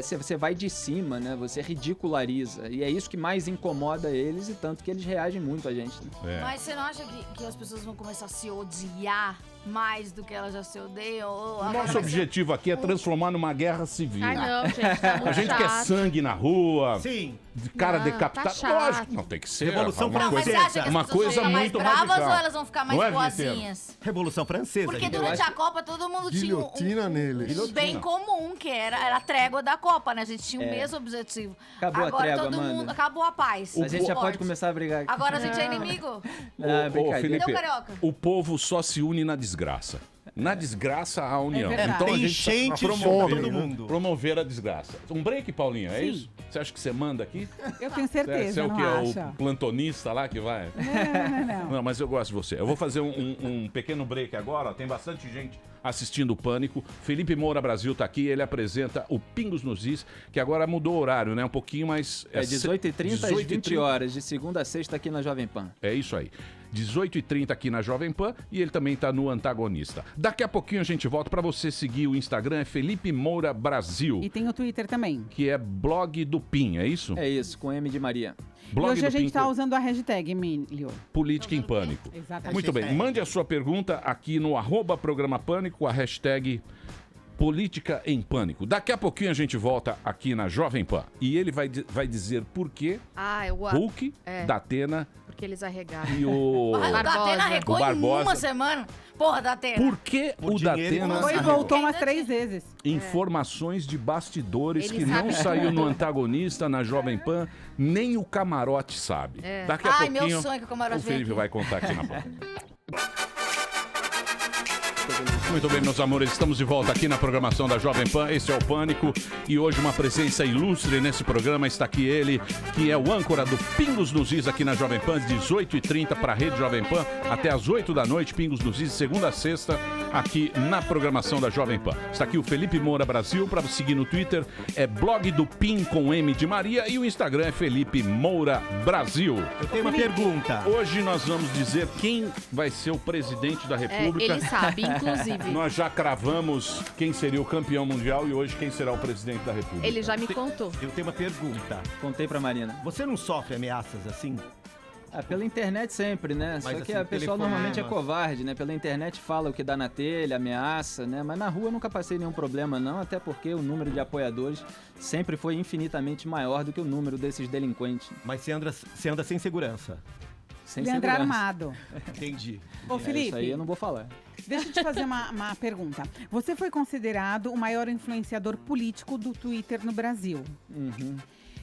você vai de cima, né? Você ridiculariza. E é isso que mais incomoda eles, e tanto que eles reagem muito a gente. Né? Mas você não acha que as pessoas vão começar a se odiar mais do que elas já se odeiam? O nosso objetivo aqui é transformar numa guerra civil. Ai, não, gente, tá muito A gente chato. quer sangue na rua. Sim. De cara Não, decapitado. tá chato. Lógico, não tem que ser. Revolução uma Francesa. coisa, Mas você acha que uma as pessoas coisa vão ficar muito mais bravas radical. ou elas vão ficar mais Não é, boazinhas? Revolução Francesa. Porque gente. durante a Copa todo mundo tinha Guilhotina neles. bem comum, que era a trégua da Copa, né? A gente tinha o mesmo objetivo. Acabou a Agora trégua, todo Amanda. mundo... Acabou a paz. A gente já Forte. pode começar a brigar aqui. Agora a gente é inimigo? Felipe, Não, Carioca. o povo só se une na desgraça. Na desgraça, há união. verdade. Então a Tem gente gente promover, todo mundo. promover a desgraça. Um break, Paulinha, é Sim. isso? Você acha que você manda aqui? Eu tenho certeza, Você é o não que? acha? É o plantonista lá que vai? Não. Não, mas eu gosto de você. Eu vou fazer um pequeno break agora. Ó. Tem bastante gente assistindo o Pânico. Felipe Moura Brasil tá aqui. Ele apresenta o Pingos nos Is, que agora mudou o horário, né? Um pouquinho mais... 18h30 às 20 horas, de segunda a sexta aqui na Jovem Pan. É isso aí. 18h30 aqui na Jovem Pan, e ele também tá no Antagonista. Daqui a pouquinho a gente volta. Para você seguir o Instagram, é Felipe Moura Brasil. E tem o Twitter também. Que é Blog do Pin, é isso? É isso, com M de Maria. Blog e hoje do a gente Pin está com usando a hashtag, Emílio. Política em Pânico. Exatamente. Muito bem, mande a sua pergunta aqui no @programa Pânico, a hashtag Política em Pânico. Daqui a pouquinho a gente volta aqui na Jovem Pan. E ele vai dizer por que Hulk, Datena Porque eles arregaram. e o... O Datena arregou O em Barbosa. uma semana. Porra, Datena. Por que o Datena... Foi e voltou umas 3 vezes. Informações de bastidores Ele que não sabe saiu no tudo. Antagonista, na Jovem Pan, nem o Camarote sabe. É. Daqui a Ai, pouquinho meu sonho que o Camarote o Felipe venha aqui. vai contar aqui na Pan. Muito bem, meus amores, estamos de volta aqui na programação da Jovem Pan. Esse é o Pânico e hoje uma presença ilustre nesse programa. Está aqui ele, que é o âncora do Pingos nos Is aqui na Jovem Pan, 18h30 para a Rede Jovem Pan, até às 8 da noite, Pingos nos Is, segunda a sexta, aqui na programação da Jovem Pan. Está aqui o Felipe Moura Brasil, para seguir no Twitter é Blog do Pin com M de Maria e o Instagram é Felipe Moura Brasil. Eu tenho uma pergunta. Hoje nós vamos dizer quem vai ser o presidente da República. ele sabe, inclusive. Nós já cravamos quem seria o campeão mundial e hoje quem será o presidente da República. Ele já me contou. Eu tenho uma pergunta. Contei pra Marina. Você não sofre ameaças assim? Pela internet sempre, né? Só Mas, que assim, a pessoa telefonema. normalmente é covarde, né? Pela internet fala o que dá na telha, ameaça, né? Mas na rua eu nunca passei nenhum problema, não. Até porque o número de apoiadores sempre foi infinitamente maior do que o número desses delinquentes. Mas você anda sem segurança. Sem Ele anda segurança. armado. Entendi. Ô, Isso Felipe, aí eu não vou falar. deixa eu te fazer uma pergunta. Você foi considerado o maior influenciador político do Twitter no Brasil. Uhum.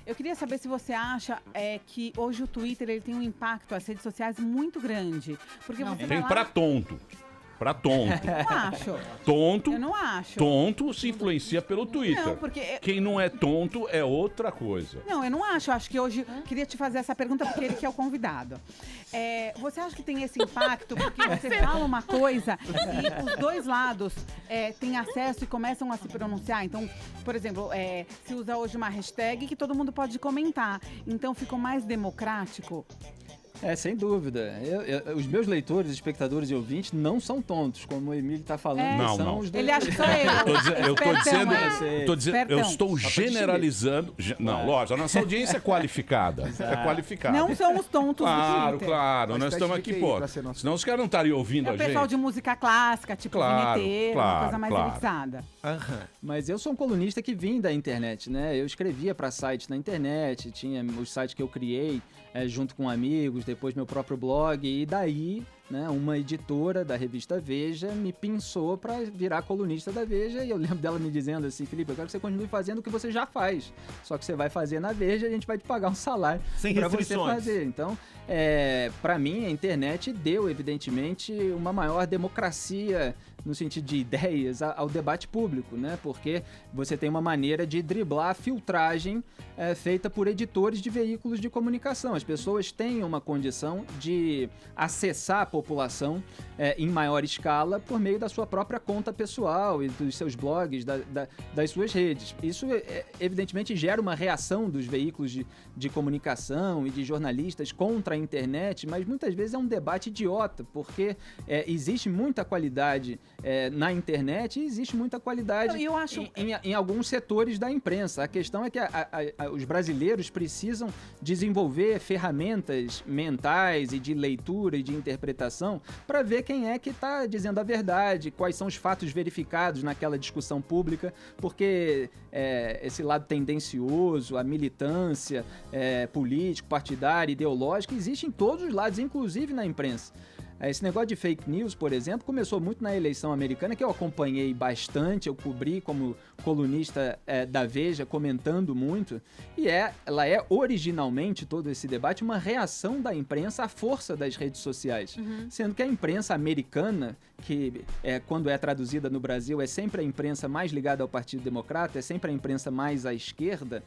Eu queria saber se você acha que hoje o Twitter ele tem um impacto, as redes sociais, muito grande. Porque você vai Tem lá... pra tonto. Pra tonto. Eu não acho. Tonto. Eu não acho. Tonto se influencia pelo Twitter. Não, porque... Quem não é tonto é outra coisa. Não, eu não acho. Eu acho que hoje... Queria te fazer essa pergunta porque ele que é o convidado. Você acha que tem esse impacto porque você fala uma coisa e os dois lados têm acesso e começam a se pronunciar? Então, por exemplo, se usa hoje uma hashtag que todo mundo pode comentar. Então, ficou mais democrático? Sem dúvida. Os meus leitores, espectadores e ouvintes não são tontos, como o Emílio está falando. Não. Ele acha que sou eu. Eu estou generalizando. Não, lógico, a nossa audiência é qualificada. É qualificada. Não somos tontos do Twitter. Claro. Nós estamos aqui, pô. Senão os caras não estariam ouvindo a gente. É o pessoal de música clássica, tipo vinheteiro, uma coisa mais elitizada. Mas eu sou um colunista que vim da internet, né? Eu escrevia para sites na internet, tinha os sites que eu criei junto com amigos, depois meu próprio blog, e daí, né, uma editora da revista Veja me pinçou para virar colunista da Veja, e eu lembro dela me dizendo assim: Felipe, eu quero que você continue fazendo o que você já faz, só que você vai fazer na Veja e a gente vai te pagar um salário para você fazer. Então, para mim, a internet deu, evidentemente, uma maior democracia no sentido de ideias ao debate público, né? Porque você tem uma maneira de driblar a filtragem feita por editores de veículos de comunicação. As pessoas têm uma condição de acessar a população em maior escala por meio da sua própria conta pessoal e dos seus blogs, das suas redes. Isso, evidentemente, gera uma reação dos veículos de comunicação e de jornalistas contra a internet, mas muitas vezes é um debate idiota, porque existe muita qualidade na internet e existe muita qualidade em alguns setores da imprensa. A questão é que os brasileiros precisam desenvolver ferramentas mentais e de leitura e de interpretação para ver quem é que está dizendo a verdade, quais são os fatos verificados naquela discussão pública, porque esse lado tendencioso, a militância político, partidária, ideológica, existe em todos os lados, inclusive na imprensa. Esse negócio de fake news, por exemplo, começou muito na eleição americana, que eu acompanhei bastante, eu cobri como colunista da Veja, comentando muito, e ela é originalmente, todo esse debate, uma reação da imprensa à força das redes sociais. Sendo que a imprensa americana, que quando é traduzida no Brasil, é sempre a imprensa mais ligada ao Partido Democrata, é sempre a imprensa mais à esquerda,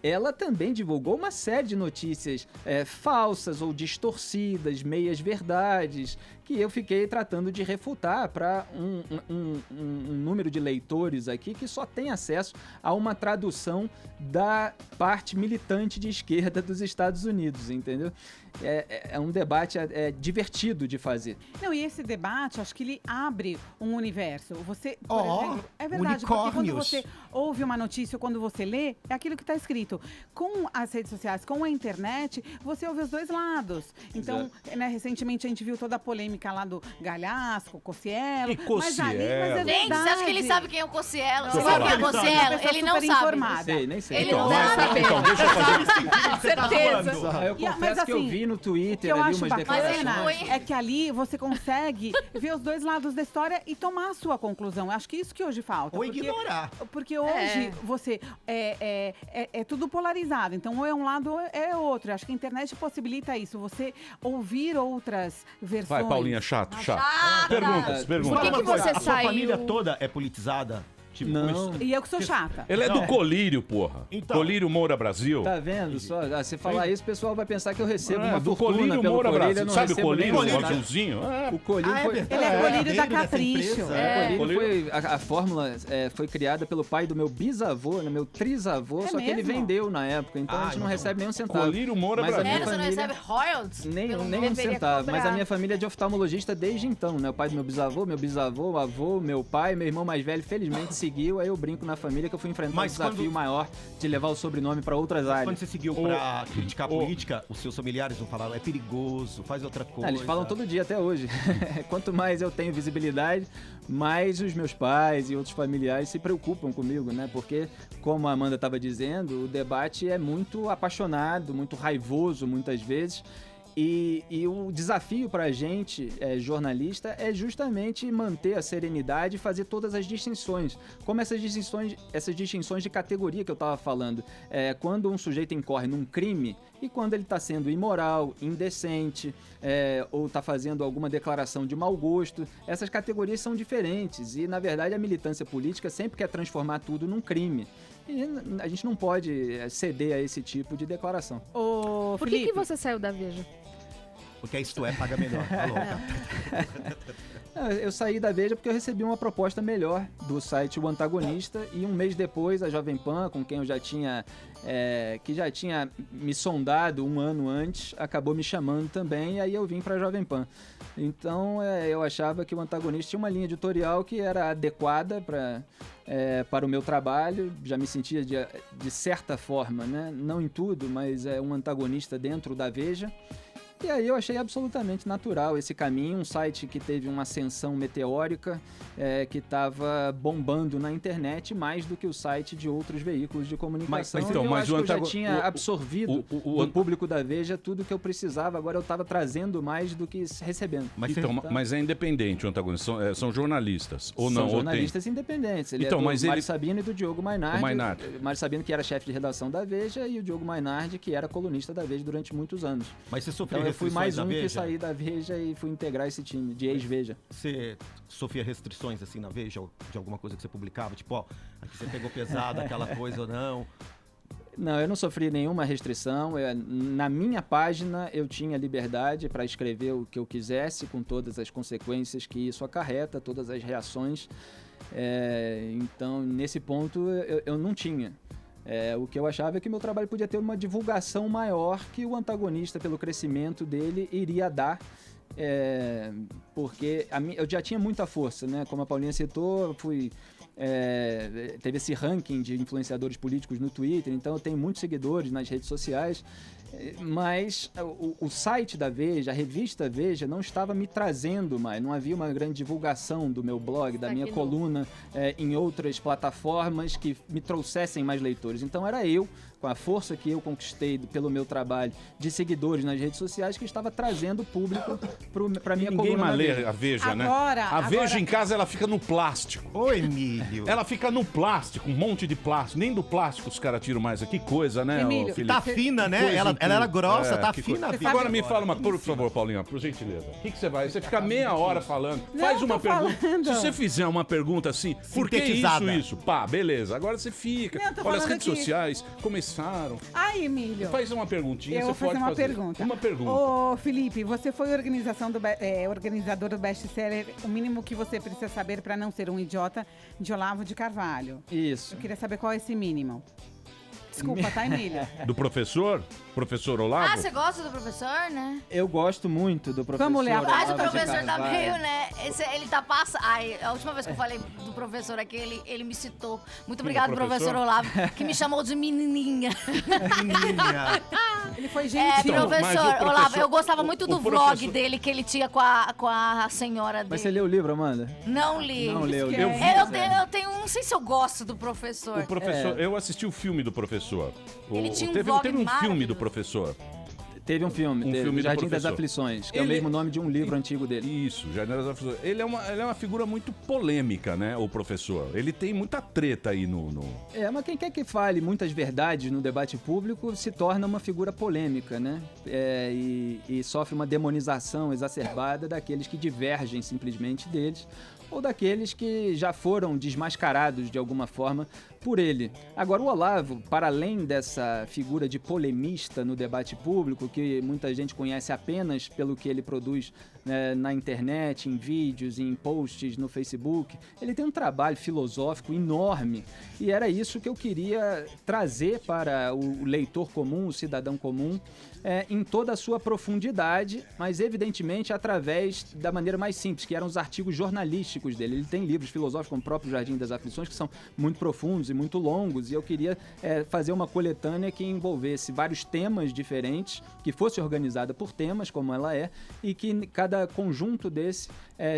ela também divulgou uma série de notícias falsas ou distorcidas, meias-verdades, que eu fiquei tratando de refutar para um número de leitores aqui que só tem acesso a uma tradução da parte militante de esquerda dos Estados Unidos, entendeu? É um debate divertido de fazer. Não, e esse debate, acho que ele abre um universo. Você, por exemplo, é verdade, porque quando você ouve uma notícia ou quando você lê, é aquilo que está escrito. Com as redes sociais, com a internet, você ouve os dois lados. Então, né, recentemente a gente viu toda a polêmica lá do Galhaço, Cossielo. Mas é verdade. Gente, você acha que ele sabe quem é o Cossielo? Você sabe quem é o Cossielo? Ele não sabe. Nem sei. Ele não sabe. Então, deixa eu fazer certeza. Eu confesso que eu vi no Twitter o que eu ali acho umas declarações. bacana é que ali você consegue ver os dois lados da história e tomar a sua conclusão. Eu acho que isso que hoje falta. Ou ignorar. Porque hoje você é tudo polarizado. Então, ou é um lado ou é outro. Eu acho que a internet possibilita isso. Você ouvir outras versões. Vai, Paulinha, chato. Perguntas. Por que você a sua saiu? família toda é politizada? Tipo, não. E eu que sou chata. Ele é do Colírio, porra. Então. Colírio Moura Brasil. Tá vendo só? Se falar isso, o pessoal vai pensar que eu recebo uma do fortuna Colírio pelo Moura Colírio. Brasil. Eu não Sabe o recebo Colírio, nem o nada. azulzinho? O Colírio foi... Ele é Colírio da Capricho. O Colírio foi... A fórmula foi criada pelo pai do meu bisavô, meu trisavô, só que ele vendeu na época, então a gente não recebe nem um centavo. Colírio Moura Brasil. Sério, você não recebe royalties? Nem um centavo. Mas a minha família é de oftalmologista desde então, né? O pai do meu bisavô, o avô, meu pai, meu irmão mais velho, felizmente seguiu, aí eu brinco na família que eu fui enfrentar um desafio maior de levar o sobrenome para outras áreas. Quando você seguiu pra criticar a política, os seus familiares não falaram, é perigoso, faz outra coisa. Eles falam todo dia até hoje. Quanto mais eu tenho visibilidade, mais os meus pais e outros familiares se preocupam comigo, né? Porque, como a Amanda estava dizendo, o debate é muito apaixonado, muito raivoso muitas vezes. E o desafio para a gente, jornalista, é justamente manter a serenidade e fazer todas as distinções. Como essas distinções de categoria que eu estava falando. Quando um sujeito incorre num crime e quando ele está sendo imoral, indecente, ou está fazendo alguma declaração de mau gosto, essas categorias são diferentes. E, na verdade, a militância política sempre quer transformar tudo num crime. E a gente não pode ceder a esse tipo de declaração. Por que você saiu da Veja? Porque a Isto É paga melhor, tá louca. Eu saí da Veja porque eu recebi uma proposta melhor do site O Antagonista e um mês depois a Jovem Pan, com quem eu já tinha que já tinha me sondado um ano antes, acabou me chamando também e aí eu vim para a Jovem Pan. Então eu achava que o Antagonista tinha uma linha editorial que era adequada para o meu trabalho, já me sentia de certa forma, né? Não em tudo, mas um antagonista dentro da Veja. E aí eu achei absolutamente natural esse caminho, um site que teve uma ascensão meteórica, que estava bombando na internet mais do que o site de outros veículos de comunicação. Mas eu já tinha absorvido do público da Veja tudo que eu precisava, agora eu estava trazendo mais do que recebendo. Mas é independente o Antagonista, são jornalistas, ou não? São jornalistas independentes, ele é do Mário Sabino e do Diogo Mainardi. Mário Sabino que era chefe de redação da Veja e o Diogo Mainardi que era colunista da Veja durante muitos anos. Mas você sofreu eu fui mais um que saí da Veja e fui integrar esse time de ex-Veja. Você sofria restrições assim na Veja, de alguma coisa que você publicava? Tipo, ó, aqui você pegou pesado, aquela coisa ou não? Não, eu não sofri nenhuma restrição. Na minha página eu tinha liberdade para escrever o que eu quisesse, com todas as consequências que isso acarreta, todas as reações. Então, nesse ponto, eu não tinha. O que eu achava é que meu trabalho podia ter uma divulgação maior que o Antagonista, pelo crescimento dele, iria dar. Porque eu já tinha muita força, né? Como a Paulinha citou, teve esse ranking de influenciadores políticos no Twitter, então eu tenho muitos seguidores nas redes sociais. Mas o site da Veja, a revista Veja, não estava me trazendo mais, não havia uma grande divulgação do meu blog, da minha coluna em outras plataformas que me trouxessem mais leitores. Então era eu, com a força que eu conquistei pelo meu trabalho de seguidores nas redes sociais, que estava trazendo público para minha coluna. Ninguém mais lê a Veja, né? A Veja em casa, ela fica no plástico. Ô, Emílio. Ela fica no plástico, um monte de plástico. Nem do plástico os caras tiram mais. Que coisa, né, Emílio, Felipe? Tá fina, né? Ela era grossa, tá fina. Agora me fala uma coisa, por favor, Paulinha, por gentileza. O que você vai? Você fica meia hora falando. Faz uma pergunta. Se você fizer uma pergunta assim, por que isso? Pá, beleza. Agora você fica. Olha, as redes sociais começaram. Ai, Emílio. Faz uma perguntinha, eu você vou fazer pode uma fazer. pergunta. Uma pergunta. Ô, Felipe, você foi organizador do best-seller O Mínimo que Você Precisa Saber para Não Ser um Idiota, de Olavo de Carvalho. Isso. Eu queria saber qual é esse mínimo. Desculpa, tá, Emília? Do professor? Professor Olavo? Você gosta do professor, né? Eu gosto muito do professor. Vamos ler a Mas o professor tá meio, né? Ele tá passando. A última vez que eu falei do professor aqui, ele me citou. Muito obrigado, professor Olavo, que me chamou de menininha. Menininha. Ele foi gentil. Professor Olavo, eu gostava muito do vlog dele que ele tinha com a senhora dele. Mas você leu o livro, Amanda? Não li. Não leu. Eu tenho, não sei se eu gosto do professor. O professor, eu assisti o filme do professor. Ele tinha um teve um filme do professor. Teve um filme Jardim das Aflições, que é o mesmo nome de um livro antigo dele. Isso, Jardim das Aflições. Ele é uma figura muito polêmica, né, o professor. Ele tem muita treta aí mas quem quer que fale muitas verdades no debate público se torna uma figura polêmica, né? E sofre uma demonização exacerbada daqueles que divergem simplesmente deles, ou daqueles que já foram desmascarados de alguma forma por ele. Agora, o Olavo, para além dessa figura de polemista no debate público, que muita gente conhece apenas pelo que ele produz na internet, em vídeos, em posts no Facebook, ele tem um trabalho filosófico enorme, e era isso que eu queria trazer para o leitor comum, o cidadão comum, em toda a sua profundidade, mas evidentemente através da maneira mais simples, que eram os artigos jornalísticos dele. Ele tem livros filosóficos, como o próprio Jardim das Aflições, que são muito profundos e muito longos, e eu queria fazer uma coletânea que envolvesse vários temas diferentes, que fosse organizada por temas, como ela é, e que cada conjunto desse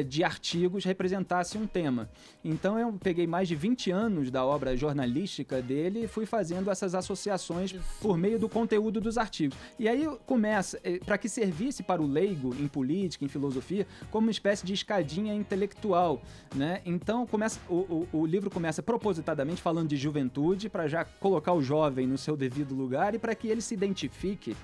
de artigos representasse um tema. Então eu peguei mais de 20 anos da obra jornalística dele e fui fazendo essas associações por meio do conteúdo dos artigos. E aí começa, para que servisse para o leigo em política, em filosofia, como uma espécie de escadinha intelectual, social, né? Então o livro começa propositadamente falando de juventude, para já colocar o jovem no seu devido lugar e para que ele se identifique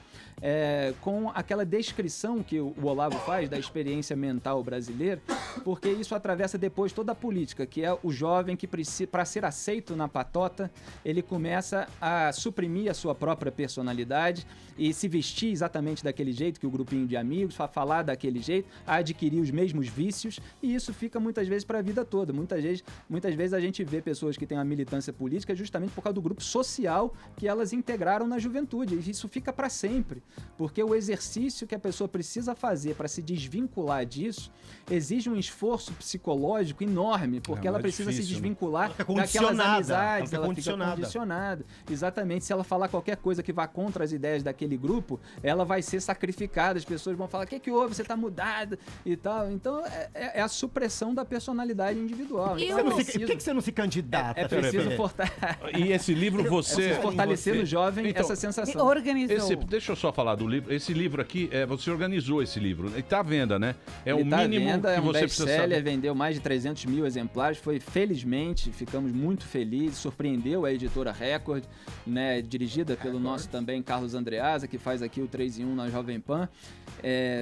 com aquela descrição que o Olavo faz da experiência mental brasileira, porque isso atravessa depois toda a política, que é o jovem que precisa, para ser aceito na patota, ele começa a suprimir a sua própria personalidade e se vestir exatamente daquele jeito que o grupinho de amigos, a falar daquele jeito, a adquirir os mesmos vícios, e isso fica muitas vezes para a vida toda. Muitas vezes a gente vê pessoas que têm uma militância política justamente por causa do grupo social que elas integraram na juventude, e isso fica para sempre, porque o exercício que a pessoa precisa fazer para se desvincular disso exige um esforço psicológico enorme, porque ela precisa se desvincular daquelas amizades, ela fica condicionada. Exatamente, se ela falar qualquer coisa que vá contra as ideias daquele grupo, ela vai ser sacrificada, as pessoas vão falar, o que houve, você tá mudada e tal. Então é a supressão da personalidade individual. Por que você não se candidata? É preciso fortalecer. E esse livro você... fortalecer no jovem essa sensação. Organizou. Deixa eu só falar do livro. Esse livro aqui, você organizou esse livro. Ele tá à venda, né? É o mínimo que você precisa saber. Vendeu mais de 300 mil exemplares. Felizmente, ficamos muito felizes. Surpreendeu a editora Record, né? Dirigida pelo nosso também Carlos Andreasa, que faz aqui o 3 em 1 na Jovem Pan.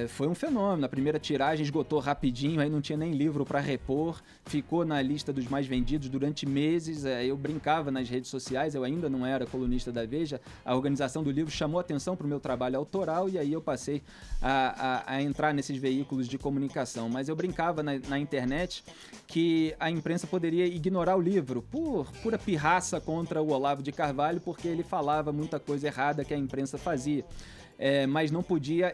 Foi um fenômeno. A primeira tiragem esgotou rapidinho, aí não tinha nem livro para repor. Ficou na lista dos mais vendidos durante meses. Eu brincava nas redes sociais, eu ainda não era colunista da Veja. A organização do livro chamou atenção para o meu trabalho autoral e aí eu passei a entrar nesses veículos de comunicação. Mas eu brincava na internet que a imprensa poderia ignorar o livro por pura pirraça contra o Olavo de Carvalho, porque ele falava muita coisa errada que a imprensa fazia. Mas não podia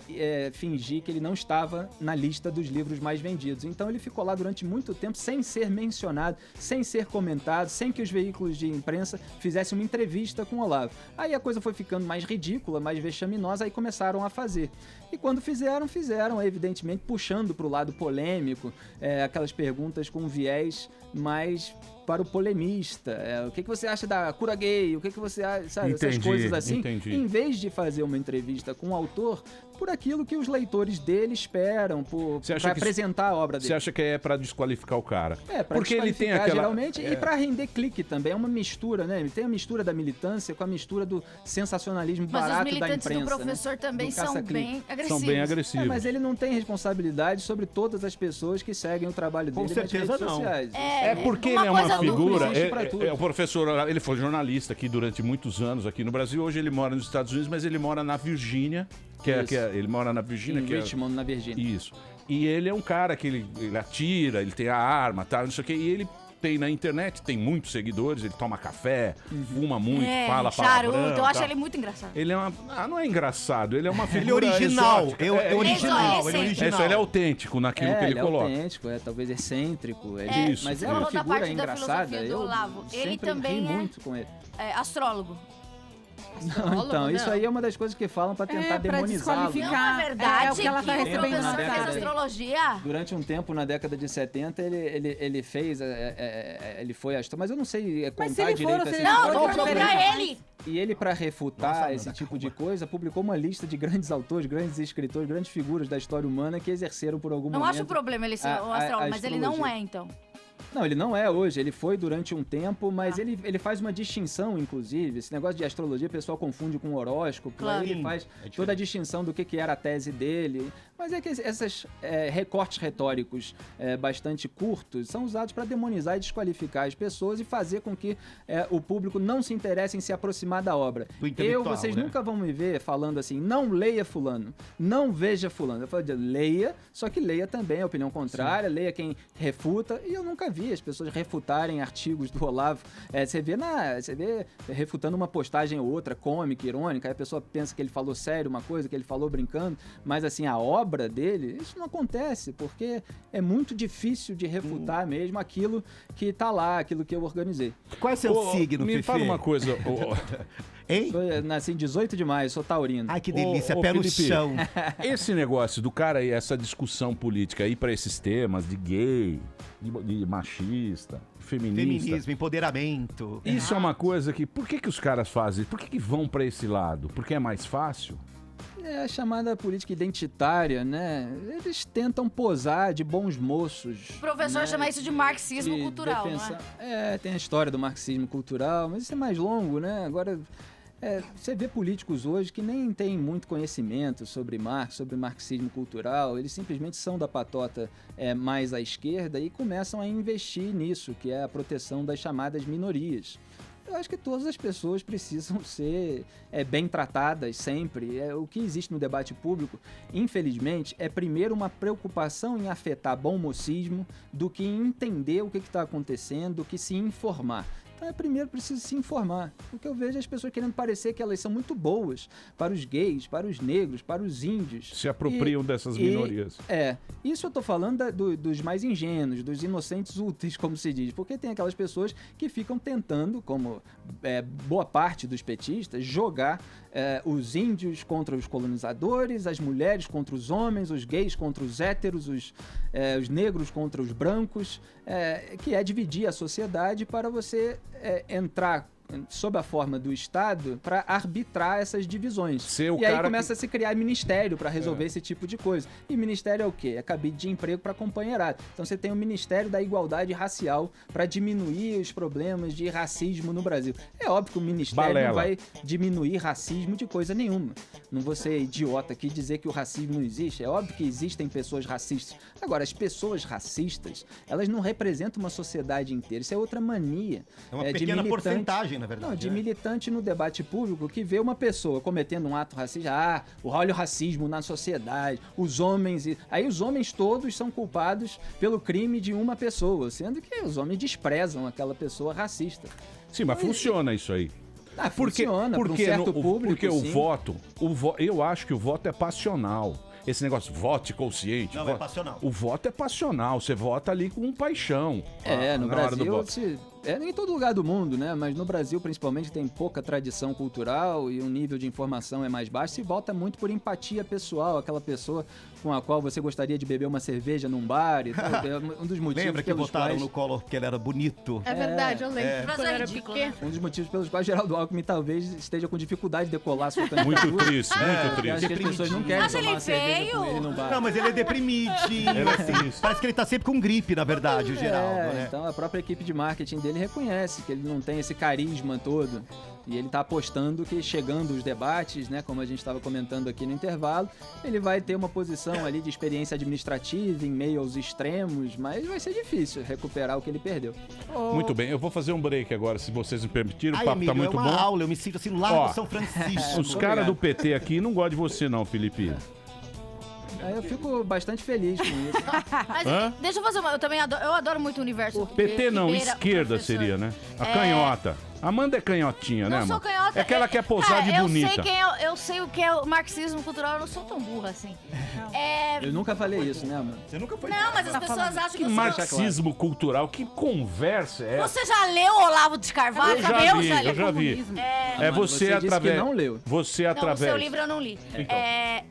fingir que ele não estava na lista dos livros mais vendidos. Então ele ficou lá durante muito tempo sem ser mencionado, sem ser comentado, sem que os veículos de imprensa fizessem uma entrevista com o Olavo. Aí a coisa foi ficando mais ridícula, mais vexaminosa, aí começaram a fazer. E quando fizeram, evidentemente, puxando para o lado polêmico, aquelas perguntas com viés mais para o polemista. O que você acha da cura gay? O que você acha, sabe? Essas coisas assim. Entendi. Em vez de fazer uma entrevista com o autor, por aquilo que os leitores dele esperam, para apresentar a obra dele. Você acha que é para desqualificar o cara? Para porque ele tem aquela... geralmente, e para render clique também. É uma mistura, né? Tem a mistura da militância com a mistura do sensacionalismo barato da imprensa. Mas os militantes do professor também são bem agressivos. São bem agressivos. Mas ele não tem responsabilidade sobre todas as pessoas que seguem o trabalho dele nas redes sociais. Porque ele é uma figura... O professor, ele foi jornalista aqui durante muitos anos aqui no Brasil. Hoje ele mora nos Estados Unidos, mas ele mora na Virgínia. Ele mora na Virgínia. Em Richmond, na Virgínia. Isso. E ele é um cara que ele atira, ele tem a arma, tal, não sei o quê. E ele tem na internet, tem muitos seguidores, ele toma café, fuma muito, fala palavrão. Charuto, eu acho ele muito engraçado. Ele é não é engraçado, ele é uma figura Ele é original. exótica. Ele é autêntico naquilo que ele coloca. Ele é autêntico, talvez excêntrico. Isso. Mas é uma figura engraçada. Do Olavo. Ele também muito com ele. Astrólogo. Não, então, isso aí é uma das coisas que falam para tentar demonizá-lo. Não é verdade o que ela tá o recebendo professor fez astrologia? Durante um tempo, na década de 70, ele fez, ele foi astrólogo, mas eu não sei contar direito assim. Não, falou pra ele! E ele, para refutar esse tipo de coisa, publicou uma lista de grandes autores, grandes escritores, grandes figuras da história humana que exerceram por algum momento. Não acho problema ele ser um astrólogo, mas ele não é, então. Não, ele não é hoje, ele foi durante um tempo, mas ele faz uma distinção, inclusive. Esse negócio de astrologia, o pessoal confunde com horóscopo. Claro. Aí ele faz toda a distinção do que era a tese dele. Mas é que esses recortes retóricos bastante curtos são usados para demonizar e desqualificar as pessoas e fazer com que o público não se interesse em se aproximar da obra. Vocês nunca vão me ver falando assim, não leia fulano, não veja fulano. Eu falo de leia, só que leia também a opinião contrária, leia quem refuta, e eu nunca vi as pessoas refutarem artigos do Olavo. Você vê refutando uma postagem ou outra, cômica, irônica, aí a pessoa pensa que ele falou sério uma coisa, que ele falou brincando, mas assim, a obra dele, isso não acontece, porque é muito difícil de refutar mesmo aquilo que tá lá, aquilo que eu organizei. Qual é seu signo, Me fala uma coisa... Hein? Nasci em 18 de maio, sou taurino. Ai, que delícia, pé no chão. Esse negócio do cara e essa discussão política aí para esses temas de gay, de machista, feminista. Feminismo, empoderamento. Isso é uma coisa que... Por que os caras fazem? Por que vão para esse lado? Porque é mais fácil? É a chamada política identitária, né? Eles tentam posar de bons moços. O professor né? chama isso de marxismo De cultural, não é? Tem a história do marxismo cultural, mas isso é mais longo, né? Agora, você vê políticos hoje que nem têm muito conhecimento sobre Marx, sobre marxismo cultural, eles simplesmente são da patota mais à esquerda e começam a investir nisso, que é a proteção das chamadas minorias. Eu acho que todas as pessoas precisam ser bem tratadas sempre. O que existe no debate público, infelizmente, é primeiro uma preocupação em afetar bom mocismo do que em entender o que está acontecendo, do que se informar. Então, primeiro preciso se informar. O que eu vejo é as pessoas querendo parecer que elas são muito boas para os gays, para os negros, para os índios. Se apropriam dessas minorias. Isso eu tô falando dos mais ingênuos, dos inocentes úteis, como se diz. Porque tem aquelas pessoas que ficam tentando, como boa parte dos petistas, jogar os índios contra os colonizadores, as mulheres contra os homens, os gays contra os héteros, os negros contra os brancos, que é dividir a sociedade para você entrar sob a forma do Estado para arbitrar essas divisões. Aí começa a se criar ministério para resolver esse tipo de coisa. E ministério é o quê? É cabide de emprego para companheirado. Então você tem o Ministério da Igualdade Racial para diminuir os problemas de racismo no Brasil. É óbvio que o ministério não vai diminuir racismo de coisa nenhuma. Não vou ser idiota aqui dizer que o racismo não existe. É óbvio que existem pessoas racistas. Agora, as pessoas racistas, elas não representam uma sociedade inteira. Isso é outra mania. É uma pequena porcentagem, na verdade. Não, de militante no debate público que vê uma pessoa cometendo um ato racista, olha o racismo na sociedade, os homens... Aí os homens todos são culpados pelo crime de uma pessoa, sendo que os homens desprezam aquela pessoa racista. Sim, mas funciona isso aí. Funciona para um certo público, porque sim. o voto, eu acho que o voto é passional. Esse negócio, vote consciente. Não, é passional. O voto é passional, você vota ali com paixão. No Brasil, em todo lugar do mundo, né? Mas no Brasil, principalmente, tem pouca tradição cultural e o nível de informação é mais baixo. Se vota muito por empatia pessoal, aquela pessoa com a qual você gostaria de beber uma cerveja num bar e tal. É um dos motivos Lembra que votaram no Collor porque ele era bonito? É verdade, eu lembro. Mas é ridículo, né? Um dos motivos pelos quais Geraldo Alckmin talvez esteja com dificuldade de decolar sua candidatura. Muito triste, muito triste. Acho que as pessoas não querem tomar uma cerveja com ele num bar. Não, mas ele é deprimidinho. Parece que ele tá sempre com gripe, na verdade, o Geraldo, né? Então a própria equipe de marketing dele reconhece que ele não tem esse carisma todo. E ele tá apostando que chegando os debates, né, como a gente estava comentando aqui no intervalo, ele vai ter uma posição ali de experiência administrativa em meio aos extremos, mas vai ser difícil recuperar o que ele perdeu. Muito bem, eu vou fazer um break agora, se vocês me permitirem. O papo Emílio, tá muito é uma bom. aula, eu me sinto assim lá no São Francisco. Os caras do PT aqui não gostam de você não, Felipe. Eu fico bastante feliz com isso. Mas deixa eu fazer uma... Eu adoro muito o universo. PT não, Ribeira, esquerda seria, né? A canhota. Amanda é canhotinha, né, Não sou amor? canhota. É que ela quer posar de bonita. Eu sei o que é o marxismo cultural, eu não sou tão burra assim. Eu nunca falei isso, né, amor? Você nunca foi. Não, mas as pessoas acham que eu sou... Marxismo cultural, que conversa é essa? Você já leu Olavo de Carvalho? Eu já vi. Você disse através... que não leu. Você Não, o através... seu livro eu não li. Então.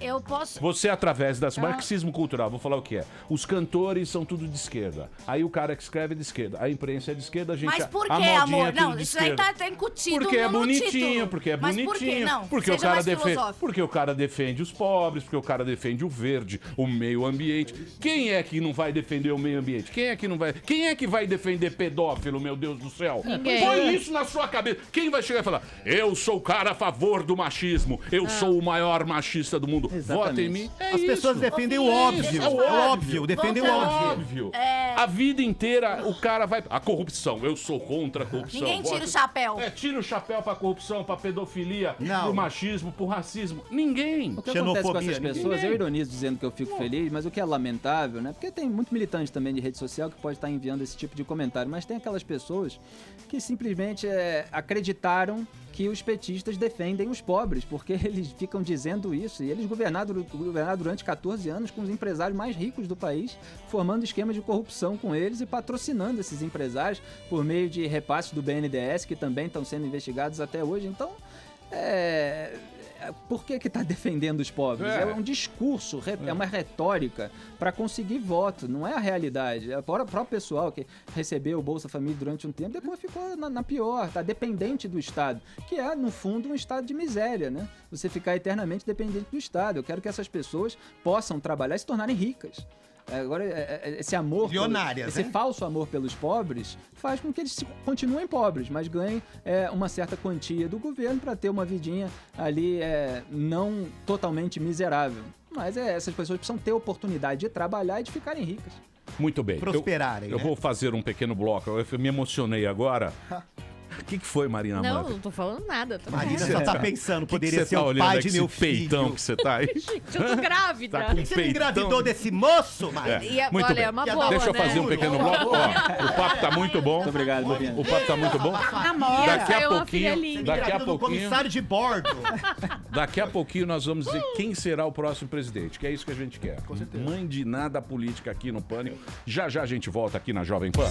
Eu posso... Você através das marxismo cultural, vou falar o que é. Os cantores são tudo de esquerda. Aí o cara que escreve é de esquerda. A imprensa é de esquerda, a gente... Mas por a que, modinha amor? é tudo Não, de isso aí esquerda. tá incutido Porque é no bonitinho, título. porque é Mas bonitinho. por quê? Não, porque o seja cara mais defende, filosófico. porque o cara defende os pobres, porque o cara defende o verde, o meio ambiente. Quem é que não vai defender o meio ambiente? Quem é que vai defender pedófilo, meu Deus do céu? Ninguém. Põe isso na sua cabeça. Quem vai chegar e falar: "Eu sou o cara a favor do machismo. Eu sou o maior machista do mundo. Vota em mim." As pessoas defendem o óbvio. É óbvio, defendem o óbvio. A vida inteira o cara vai... A corrupção, eu sou contra a corrupção. Ninguém tira o chapéu. Tira o chapéu pra corrupção, pra pedofilia, Não. pro machismo, pro racismo. Ninguém. O que acontece com essas pessoas, eu ironizo dizendo que eu fico feliz, mas o que é lamentável, né? Porque tem muito militante também de rede social que pode estar enviando esse tipo de comentário, mas tem aquelas pessoas que simplesmente acreditaram que os petistas defendem os pobres, porque eles ficam dizendo isso, e eles governaram durante 14 anos com os empresários mais ricos do país, formando esquemas de corrupção com eles e patrocinando esses empresários por meio de repasses do BNDES, que também estão sendo investigados até hoje. Então, por que está defendendo os pobres? É um discurso, é uma retórica para conseguir voto, não é a realidade. O próprio pessoal que recebeu o Bolsa Família durante um tempo, depois ficou na pior, tá dependente do Estado, que é, no fundo, um estado de miséria, né? Você ficar eternamente dependente do Estado. Eu quero que essas pessoas possam trabalhar e se tornarem ricas. Agora, esse amor, esse falso amor pelos pobres faz com que eles continuem pobres, mas ganhem uma certa quantia do governo para ter uma vidinha ali não totalmente miserável. Mas essas pessoas precisam ter oportunidade de trabalhar e de ficarem ricas. Muito bem. Prosperarem, Eu vou fazer um pequeno bloco. Eu me emocionei agora. O que foi, Marina Mota? Não tô falando nada. Marina só tá pensando, poderia ser o pai de meu filho. Peitão que você tá aí? Gente, eu tô grávida. Tá com Você não engravidou desse moço, Marina? Muito olha, bem. é uma boa, Deixa eu né? fazer um pequeno bloco. Ó, o papo tá muito bom. Muito obrigado, Bobinha. O papo tá muito bom. Daqui a pouquinho, comissário de bordo. Daqui a pouquinho nós vamos dizer quem será o próximo presidente, que é isso que a gente quer. Mãe de nada política aqui no Pânico. Já a gente volta aqui na Jovem Pan.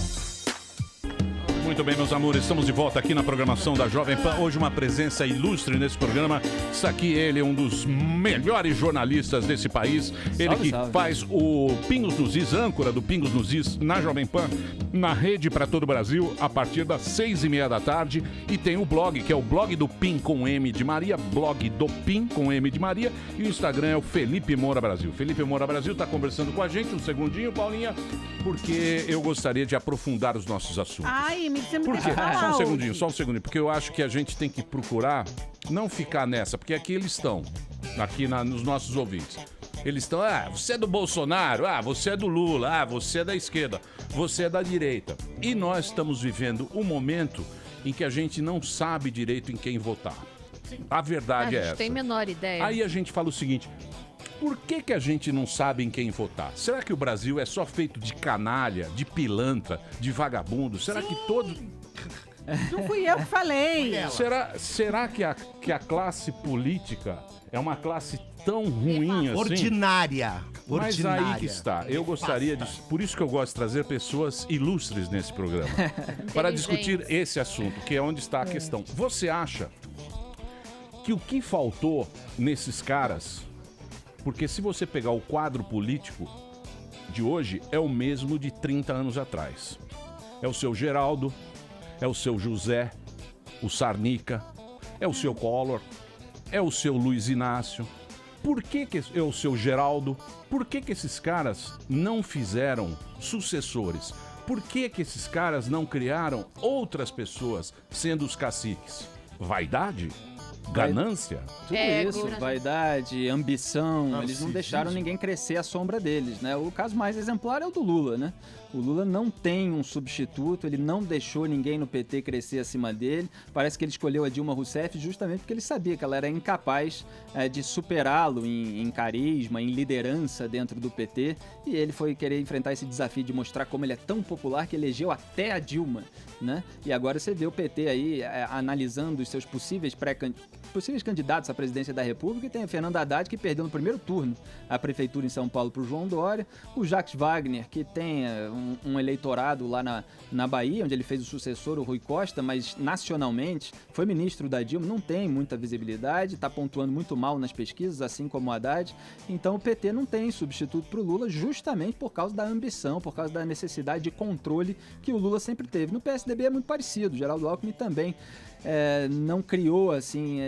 Muito bem, meus amores, estamos de volta aqui na programação da Jovem Pan. Hoje uma presença ilustre nesse programa. Está aqui ele, um dos melhores jornalistas desse país. Ele que faz o Pingos nos Is, âncora do Pingos nos Is na Jovem Pan, na rede para todo o Brasil, a partir das 6h30 da tarde. E tem o blog, que é o blog do Pim com M de Maria, blog do Pim com M de Maria. E o Instagram é o Felipe Moura Brasil. Felipe Moura Brasil está conversando com a gente, um segundinho, Paulinha, porque eu gostaria de aprofundar os nossos assuntos. Ai, você me Por quê? falar Só um segundinho, porque eu acho que a gente tem que procurar não ficar nessa, porque aqui eles estão, aqui nos nossos ouvintes. Eles estão, você é do Bolsonaro, você é do Lula, você é da esquerda, você é da direita. E nós estamos vivendo um momento em que a gente não sabe direito em quem votar. A verdade é essa. A gente tem a menor ideia. Aí a gente fala o seguinte: por que a gente não sabe em quem votar? Será que o Brasil é só feito de canalha, de pilantra, de vagabundo? Será que todo... Não fui eu que falei. Será que a classe política é uma classe tão ruim assim? Ordinária. Mas aí que está. Eu gostaria de... Por isso que eu gosto de trazer pessoas ilustres nesse programa. Para discutir esse assunto, que é onde está a questão. Você acha que o que faltou nesses caras... Porque se você pegar o quadro político de hoje, é o mesmo de 30 anos atrás. É o seu Geraldo, é o seu José, o Sarnica, é o seu Collor, é o seu Luiz Inácio. Por que é o seu Geraldo? Por que esses caras não fizeram sucessores? Por que esses caras não criaram outras pessoas sendo os caciques? Vaidade? Ganância? Tudo isso, vaidade, ambição, eles não deixaram ninguém crescer à sombra deles, né? O caso mais exemplar é o do Lula, né? O Lula não tem um substituto, ele não deixou ninguém no PT crescer acima dele. Parece que ele escolheu a Dilma Rousseff justamente porque ele sabia que ela era incapaz de superá-lo em carisma, em liderança dentro do PT. E ele foi querer enfrentar esse desafio de mostrar como ele é tão popular que elegeu até a Dilma, né? E agora você vê o PT aí analisando os seus possíveis candidatos à presidência da República, e tem a Fernanda Haddad, que perdeu no primeiro turno a prefeitura em São Paulo para o João Dória, o Jacques Wagner, que tem um eleitorado lá na Bahia, onde ele fez o sucessor, o Rui Costa, mas nacionalmente foi ministro da Dilma, não tem muita visibilidade, está pontuando muito mal nas pesquisas, assim como o Haddad. Então o PT não tem substituto para o Lula, justamente por causa da ambição, por causa da necessidade de controle que o Lula sempre teve. No PSDB é muito parecido, Geraldo Alckmin também não criou assim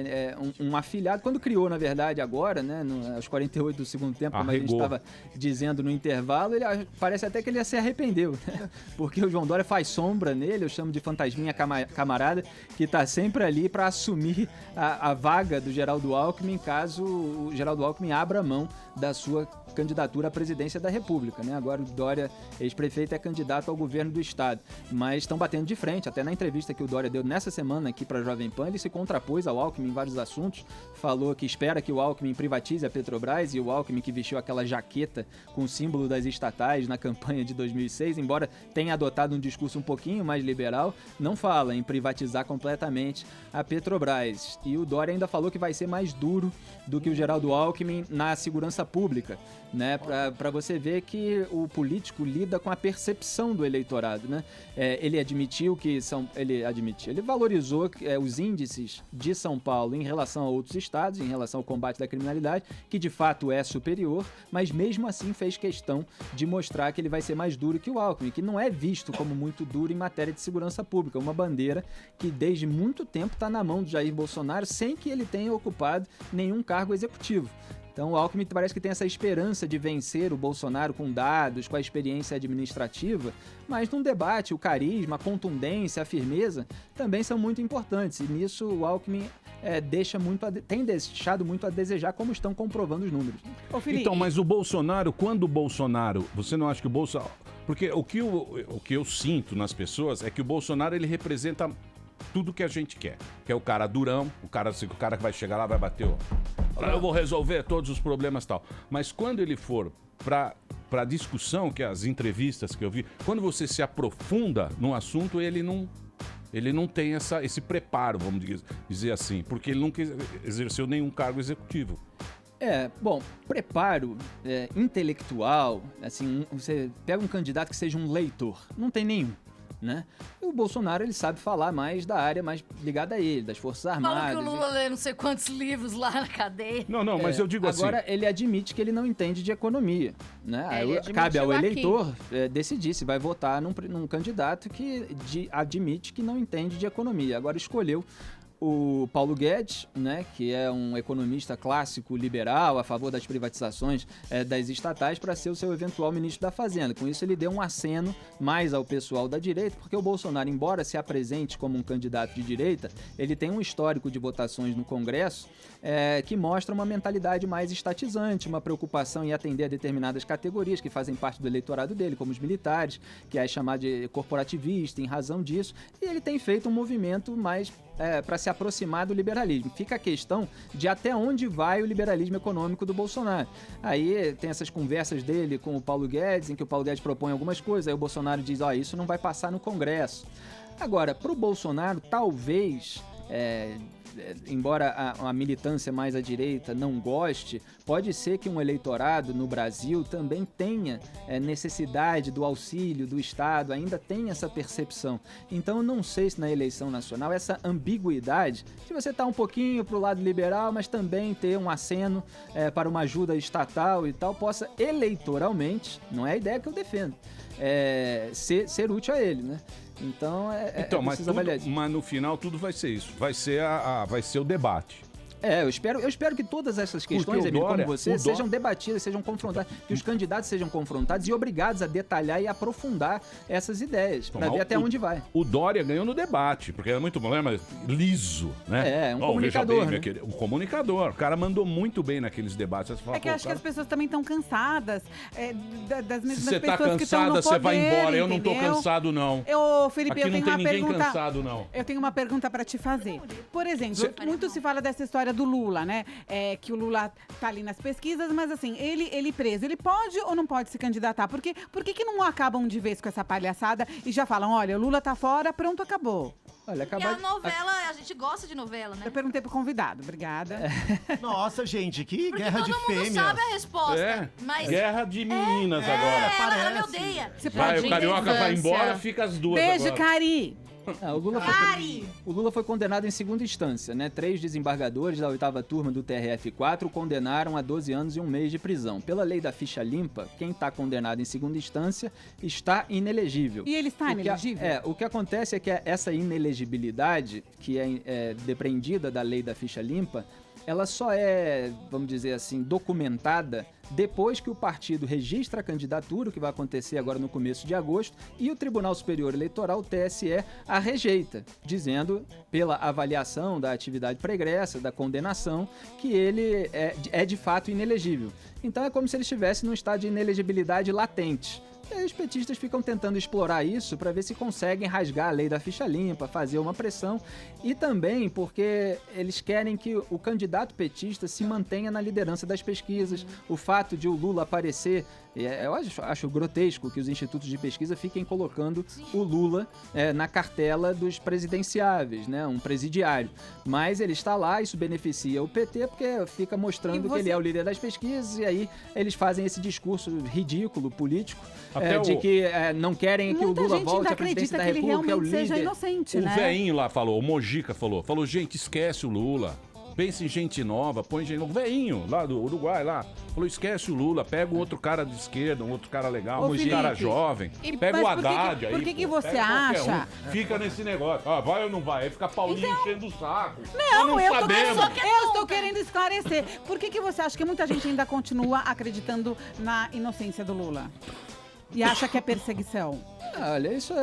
um afiliado. Quando criou, na verdade, agora, né, aos 48 do segundo tempo, como a gente estava dizendo no intervalo, parece até que ele se arrependeu, né? Porque o João Dória faz sombra nele, eu chamo de fantasminha camarada, que está sempre ali para assumir a vaga do Geraldo Alckmin, caso o Geraldo Alckmin abra mão da sua candidatura à presidência da República, né? Agora o Dória, ex-prefeito, é candidato ao governo do estado, mas estão batendo de frente. Até na entrevista que o Dória deu nessa semana aqui para a Jovem Pan, ele se contrapôs ao Alckmin em vários assuntos, falou que espera que o Alckmin privatize a Petrobras, e o Alckmin, que vestiu aquela jaqueta com o símbolo das estatais na campanha de 2006, 2006, embora tenha adotado um discurso um pouquinho mais liberal, não fala em privatizar completamente a Petrobras. E o Dória ainda falou que vai ser mais duro do que o Geraldo Alckmin na segurança pública, né? Para você ver que o político lida com a percepção do eleitorado, né? Ele admitiu que ele valorizou os índices de São Paulo em relação a outros estados, em relação ao combate da criminalidade, que de fato é superior, mas mesmo assim fez questão de mostrar que ele vai ser mais duro que o Alckmin, que não é visto como muito duro em matéria de segurança pública, uma bandeira que desde muito tempo está na mão do Jair Bolsonaro sem que ele tenha ocupado nenhum cargo executivo. Então o Alckmin parece que tem essa esperança de vencer o Bolsonaro com dados, com a experiência administrativa, mas num debate o carisma, a contundência, a firmeza também são muito importantes. E nisso o Alckmin tem deixado muito a desejar, como estão comprovando os números. Então, mas o Bolsonaro, você não acha que o Bolsonaro... Porque o que eu sinto nas pessoas é que o Bolsonaro ele representa tudo que a gente quer. Que é o cara durão, o cara que vai chegar lá, vai bater, eu vou resolver todos os problemas e tal. Mas quando ele for pra discussão, que é as entrevistas que eu vi, quando você se aprofunda no assunto, ele não tem esse preparo, vamos dizer assim, porque ele nunca exerceu nenhum cargo executivo. Preparo intelectual, assim, você pega um candidato que seja um leitor, não tem nenhum. Né? E o Bolsonaro, ele sabe falar mais da área mais ligada a ele, das Forças Armadas. Fala que o Lula lê não sei quantos livros lá na cadeia. Não, mas eu digo agora, ele admite que ele não entende de economia, né? Cabe ao eleitor decidir se vai votar num candidato que admite que não entende de economia. Agora escolheu o Paulo Guedes, né, que é um economista clássico liberal, a favor das privatizações das estatais, para ser o seu eventual ministro da Fazenda. Com isso, ele deu um aceno mais ao pessoal da direita, porque o Bolsonaro, embora se apresente como um candidato de direita, ele tem um histórico de votações no Congresso que mostra uma mentalidade mais estatizante, uma preocupação em atender a determinadas categorias que fazem parte do eleitorado dele, como os militares, que é chamado de corporativista em razão disso, e ele tem feito um movimento mais para se aproximar do liberalismo. Fica a questão de até onde vai o liberalismo econômico do Bolsonaro. Aí tem essas conversas dele com o Paulo Guedes, em que o Paulo Guedes propõe algumas coisas, aí o Bolsonaro diz, isso não vai passar no Congresso. Agora, para o Bolsonaro, talvez... embora a militância mais à direita não goste, pode ser que um eleitorado no Brasil também tenha necessidade do auxílio do Estado, ainda tem essa percepção. Então eu não sei se na eleição nacional essa ambiguidade, se você está um pouquinho para o lado liberal, mas também ter um aceno para uma ajuda estatal e tal, possa eleitoralmente, não é a ideia que eu defendo, ser útil a ele, né? Então, mas no final tudo vai ser isso. Vai ser o debate. Eu espero que todas essas questões, Emílio, como você, sejam debatidas, sejam confrontadas, que os candidatos sejam confrontados e obrigados a detalhar e aprofundar essas ideias, para ver até onde vai. O Dória ganhou no debate, porque era muito liso, né? Um comunicador, bem, né? Um comunicador. O cara mandou muito bem naqueles debates. Fala, que acho que as pessoas também estão cansadas das mesmas pessoas tá cansada, que estão no poder. Você vai embora, eu não tô entendeu? Cansado, não. Felipe, aqui não tem ninguém cansado, não. Eu tenho uma pergunta para te fazer. Por exemplo, muito se fala dessa história do Lula, né? Que o Lula tá ali nas pesquisas, mas assim, ele preso, ele pode ou não pode se candidatar? Por que não acabam de vez com essa palhaçada e já falam, olha, o Lula tá fora, pronto, acabou. Olha, e a novela, a gente gosta de novela, né? Eu perguntei pro convidado, obrigada. Nossa, gente, que guerra de fêmeas. Todo mundo sabe a resposta. Mas... Guerra de meninas agora. Ela me odeia. O Carioca vai embora, fica as duas. Beijo, agora. Cari. O Lula foi condenado em segunda instância, né? 3 desembargadores da 8ª turma do TRF4 condenaram a 12 anos e 1 mês de prisão. Pela lei da ficha limpa, quem está condenado em segunda instância está inelegível. E ele está inelegível? O que acontece é que essa inelegibilidade, que é depreendida da lei da ficha limpa, ela só é, vamos dizer assim, documentada depois que o partido registra a candidatura, o que vai acontecer agora no começo de agosto, e o Tribunal Superior Eleitoral, o TSE, a rejeita, dizendo, pela avaliação da atividade pregressa, da condenação, que ele é de fato inelegível. Então é como se ele estivesse num estado de inelegibilidade latente. E aí os petistas ficam tentando explorar isso para ver se conseguem rasgar a lei da ficha limpa, fazer uma pressão, e também porque eles querem que o candidato petista se mantenha na liderança das pesquisas. O fato de o Lula aparecer Eu acho grotesco que os institutos de pesquisa fiquem colocando o Lula na cartela dos presidenciáveis, né? Um presidiário. Mas ele está lá, isso beneficia o PT, porque fica mostrando que ele é o líder das pesquisas, e aí eles fazem esse discurso ridículo, político, de que não querem que o Lula volte à presidência da República, é o líder. Seja inocente, né? O veinho lá falou, o Mojica falou, gente, esquece o Lula. Pensa em gente nova, põe gente nova. O veinho lá do Uruguai lá falou: esquece o Lula, pega um outro cara de esquerda, um outro cara legal, um cara jovem. Pega o Haddad aí. Por que você acha? Fica nesse negócio. Vai ou não vai? Aí fica Paulinho enchendo o saco. Não, eu estou querendo esclarecer. Por que você acha que muita gente ainda continua acreditando na inocência do Lula? E acha que é perseguição? Olha, isso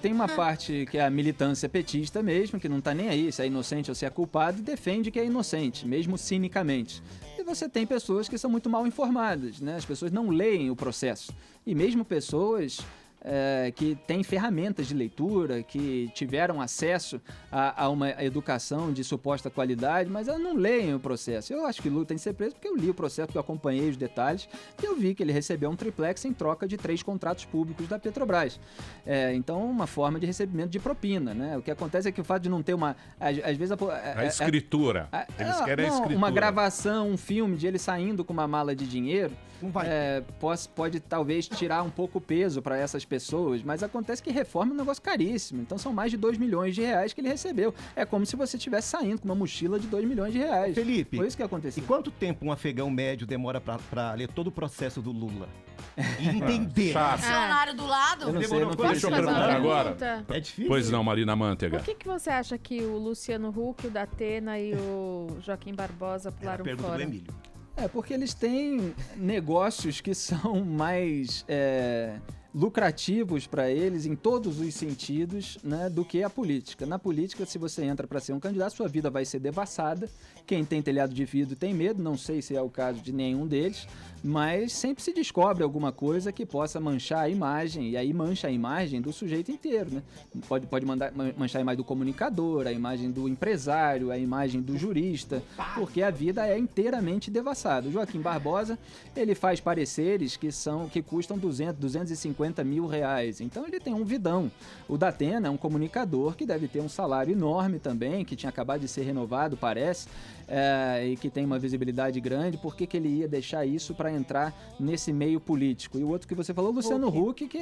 tem uma parte que é a militância petista mesmo, que não tá nem aí se é inocente ou se é culpado, e defende que é inocente, mesmo cinicamente. E você tem pessoas que são muito mal informadas, né? As pessoas não leem o processo. E mesmo pessoas que têm ferramentas de leitura, que tiveram acesso a uma educação de suposta qualidade, mas elas não leem o processo. Eu acho que o Lula tem que ser preso porque eu li o processo, porque eu acompanhei os detalhes, e eu vi que ele recebeu um triplex em troca de 3 contratos públicos da Petrobras. Então, uma forma de recebimento de propina, né? O que acontece é que o fato de não ter uma... Às vezes a escritura. Eles querem a escritura. Uma gravação, um filme de ele saindo com uma mala de dinheiro, pode talvez tirar um pouco o peso para essas pessoas, mas acontece que reforma é um negócio caríssimo, então são mais de 2 milhões de reais que ele recebeu. É como se você estivesse saindo com uma mochila de 2 milhões de reais. Felipe, foi isso que aconteceu. E quanto tempo um afegão médio demora para ler todo o processo do Lula? E entender. Funcionário do lado? Eu não sei, Deixa eu perguntar agora. É difícil. Pois não, Marina Manteiga. Por que você acha que o Luciano Huck, o Datena e o Joaquim Barbosa pularam fora? Do Emílio. Porque eles têm negócios que são mais lucrativos para eles em todos os sentidos, né, do que a política. Na política, se você entra para ser um candidato, sua vida vai ser devassada. Quem tem telhado de vidro tem medo, não sei se é o caso de nenhum deles, mas sempre se descobre alguma coisa que possa manchar a imagem, e aí mancha a imagem do sujeito inteiro, né? Pode manchar a imagem do comunicador, a imagem do empresário, a imagem do jurista, porque a vida é inteiramente devassada. O Joaquim Barbosa, ele faz pareceres que custam 250 mil reais, então ele tem um vidão. O Datena é um comunicador que deve ter um salário enorme também, que tinha acabado de ser renovado, parece, e que tem uma visibilidade grande. Por que ele ia deixar isso para entrar nesse meio político? E o outro que você falou, Luciano Huck, que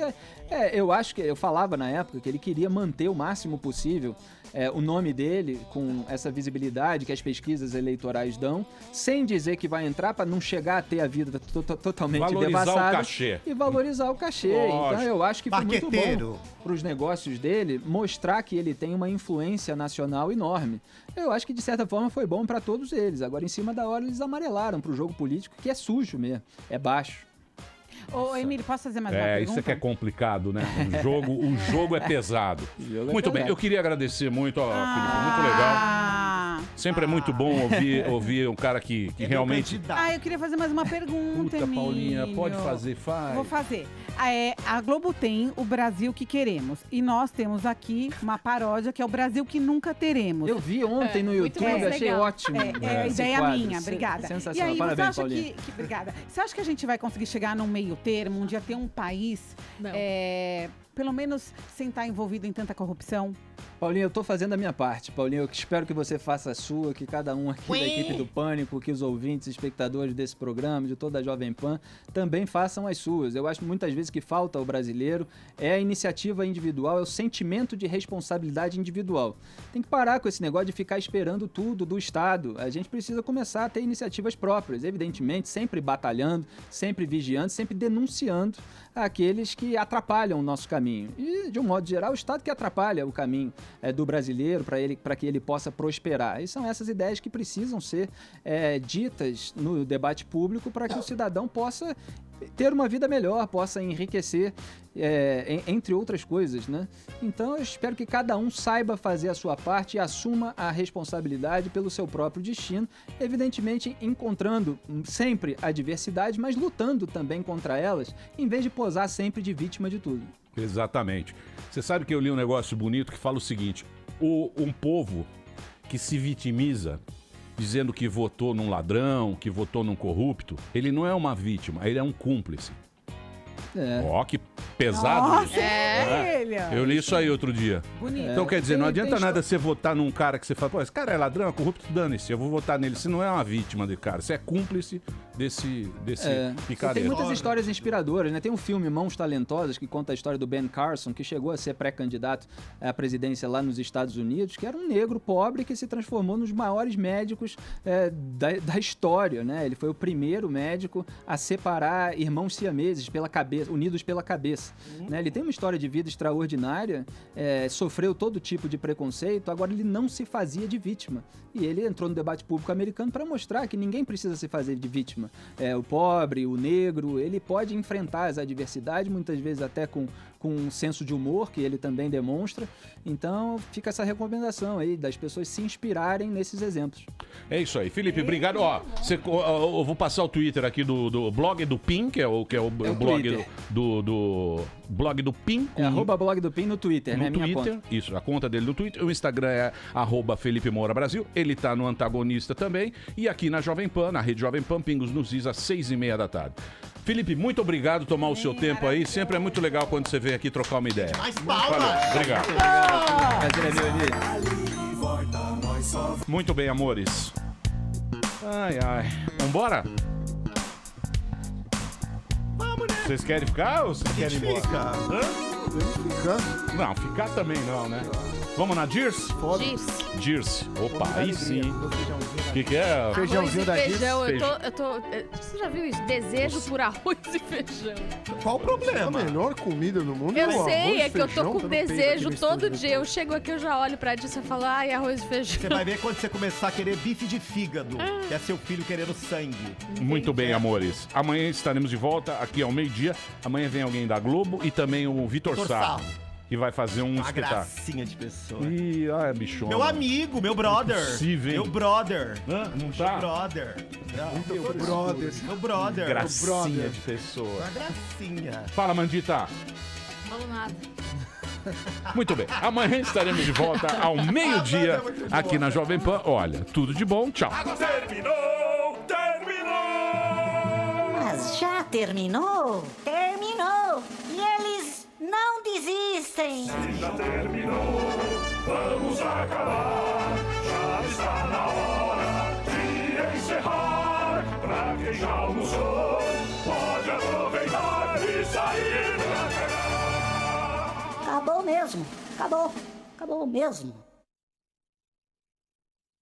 eu acho que eu falava na época que ele queria manter o máximo possível o nome dele com essa visibilidade que as pesquisas eleitorais dão, sem dizer que vai entrar para não chegar a ter a vida totalmente devassada. Valorizar o cachê. E valorizar o cachê. Lógico. Então eu acho que foi muito bom para os negócios dele mostrar que ele tem uma influência nacional enorme. Eu acho que de certa forma foi bom para todos eles. Agora, em cima da hora, eles amarelaram para o jogo político, que é sujo mesmo, é baixo. Ô, Emílio, posso fazer mais uma pergunta? Isso é que é complicado, né? O jogo é pesado. Muito bem, eu queria agradecer muito, Felipe, muito legal. Sempre é muito bom ouvir um cara que realmente... Eu queria fazer mais uma pergunta, Emílio. Paulinha, pode fazer, faz. Vou fazer. A Globo tem o Brasil que queremos. E nós temos aqui uma paródia que é o Brasil que nunca teremos. Eu vi ontem no YouTube, achei ótimo. Ideia minha, obrigada. Sensacional. E aí, parabéns, você acha Paulinha. obrigada. Você acha que a gente vai conseguir chegar num meio termo, um dia ter um país, pelo menos sem estar envolvido em tanta corrupção? Paulinho, eu tô fazendo a minha parte. Paulinho, eu espero que você faça a sua, que cada um aqui da equipe do Pânico, que os ouvintes, espectadores desse programa, de toda a Jovem Pan, também façam as suas. Eu acho que muitas vezes que falta ao brasileiro é a iniciativa individual, é o sentimento de responsabilidade individual. Tem que parar com esse negócio de ficar esperando tudo do Estado. A gente precisa começar a ter iniciativas próprias, evidentemente, sempre batalhando, sempre vigiando, sempre denunciando aqueles que atrapalham o nosso caminho. E, de um modo geral, o Estado que atrapalha o caminho do brasileiro para que ele possa prosperar. E são essas ideias que precisam ser ditas no debate público para que o cidadão possa ter uma vida melhor, possa enriquecer, entre outras coisas, né? Então eu espero que cada um saiba fazer a sua parte e assuma a responsabilidade pelo seu próprio destino, evidentemente encontrando sempre adversidades, mas lutando também contra elas, em vez de posar sempre de vítima de tudo. Exatamente. Você sabe que eu li um negócio bonito que fala o seguinte: um povo que se vitimiza dizendo que votou num ladrão, que votou num corrupto, ele não é uma vítima, ele é um cúmplice. Ó, que pesado isso. Filha. Eu li isso aí outro dia. Bonito. Então, quer dizer, não Tem adianta nada você votar num cara que você fala, pô, esse cara é ladrão, é corrupto, dane-se, eu vou votar nele. Você não é uma vítima do cara, você é cúmplice desse picareta. Tem muitas histórias inspiradoras, né? Tem um filme, Mãos Talentosas, que conta a história do Ben Carson, que chegou a ser pré-candidato à presidência lá nos Estados Unidos, que era um negro pobre que se transformou nos maiores médicos da história, né? Ele foi o primeiro médico a separar irmãos siameses pela cabeça, unidos pela cabeça. Né? Ele tem uma história de vida extraordinária, sofreu todo tipo de preconceito, agora ele não se fazia de vítima. E ele entrou no debate público americano para mostrar que ninguém precisa se fazer de vítima. O pobre, o negro, ele pode enfrentar as adversidades, muitas vezes até com um senso de humor, que ele também demonstra. Então, fica essa recomendação aí das pessoas se inspirarem nesses exemplos. É isso aí. Felipe, obrigado. Ó, eu vou passar o Twitter aqui do blog do PIN, que é o blog do blog do PIN. @ blog do PIN no Twitter, no né? Twitter, Minha conta. isso, a conta dele no Twitter. O Instagram é @Felipe Moura Brasil. Ele tá no Antagonista também. E aqui na Jovem Pan, na rede Jovem Pan, Pingos nos Is, às 6h30 da tarde. Felipe, muito obrigado por tomar o seu tempo aí. Sempre é muito legal quando você vem aqui trocar uma ideia. Mais palmas! Valeu, obrigado. Prazer é meu, Eli. Muito bem, amores. Ai, ai. Vambora? Vamos, né? Vocês querem ficar ou vocês querem ir embora? Fica. Ficar? Não, ficar também não, né? Vamos na Dirce? Dirce. Opa, aí sim. O que é? Feijãozinho da Dirce. feijão, você já viu isso? Desejo por arroz e feijão. Qual o problema? A melhor comida do mundo Eu é o sei, arroz, é que eu tô feijão, com tá no peito desejo daquele todo estúdio. dia. Eu chego aqui, eu já olho pra disso e falo, ai, arroz e feijão. Você vai ver quando você começar a querer bife de fígado, que é seu filho querendo sangue. Muito bem, amores. Amanhã estaremos de volta aqui ao meio-dia. Amanhã vem alguém da Globo e também o Vitor Sarro, que vai fazer um Uma espetáculo. gracinha de pessoa. Ih, ai, bichona. Meu amigo, meu brother. Impossível, hein? Meu brother. Não tá? Meu brother. Meu brother. Meu brother. Gracinha de pessoa. Uma gracinha. Fala, Mandita. Falou nada. Muito bem. Amanhã estaremos de volta ao meio-dia aqui na Jovem Pan. Olha, tudo de bom. Tchau. Mas já terminou? Terminou! E eles não desistem! Se já terminou, vamos acabar. Já está na hora de encerrar. Pra quem já almoçou, pode aproveitar e sair pra cagar. Acabou mesmo! Acabou! Acabou mesmo!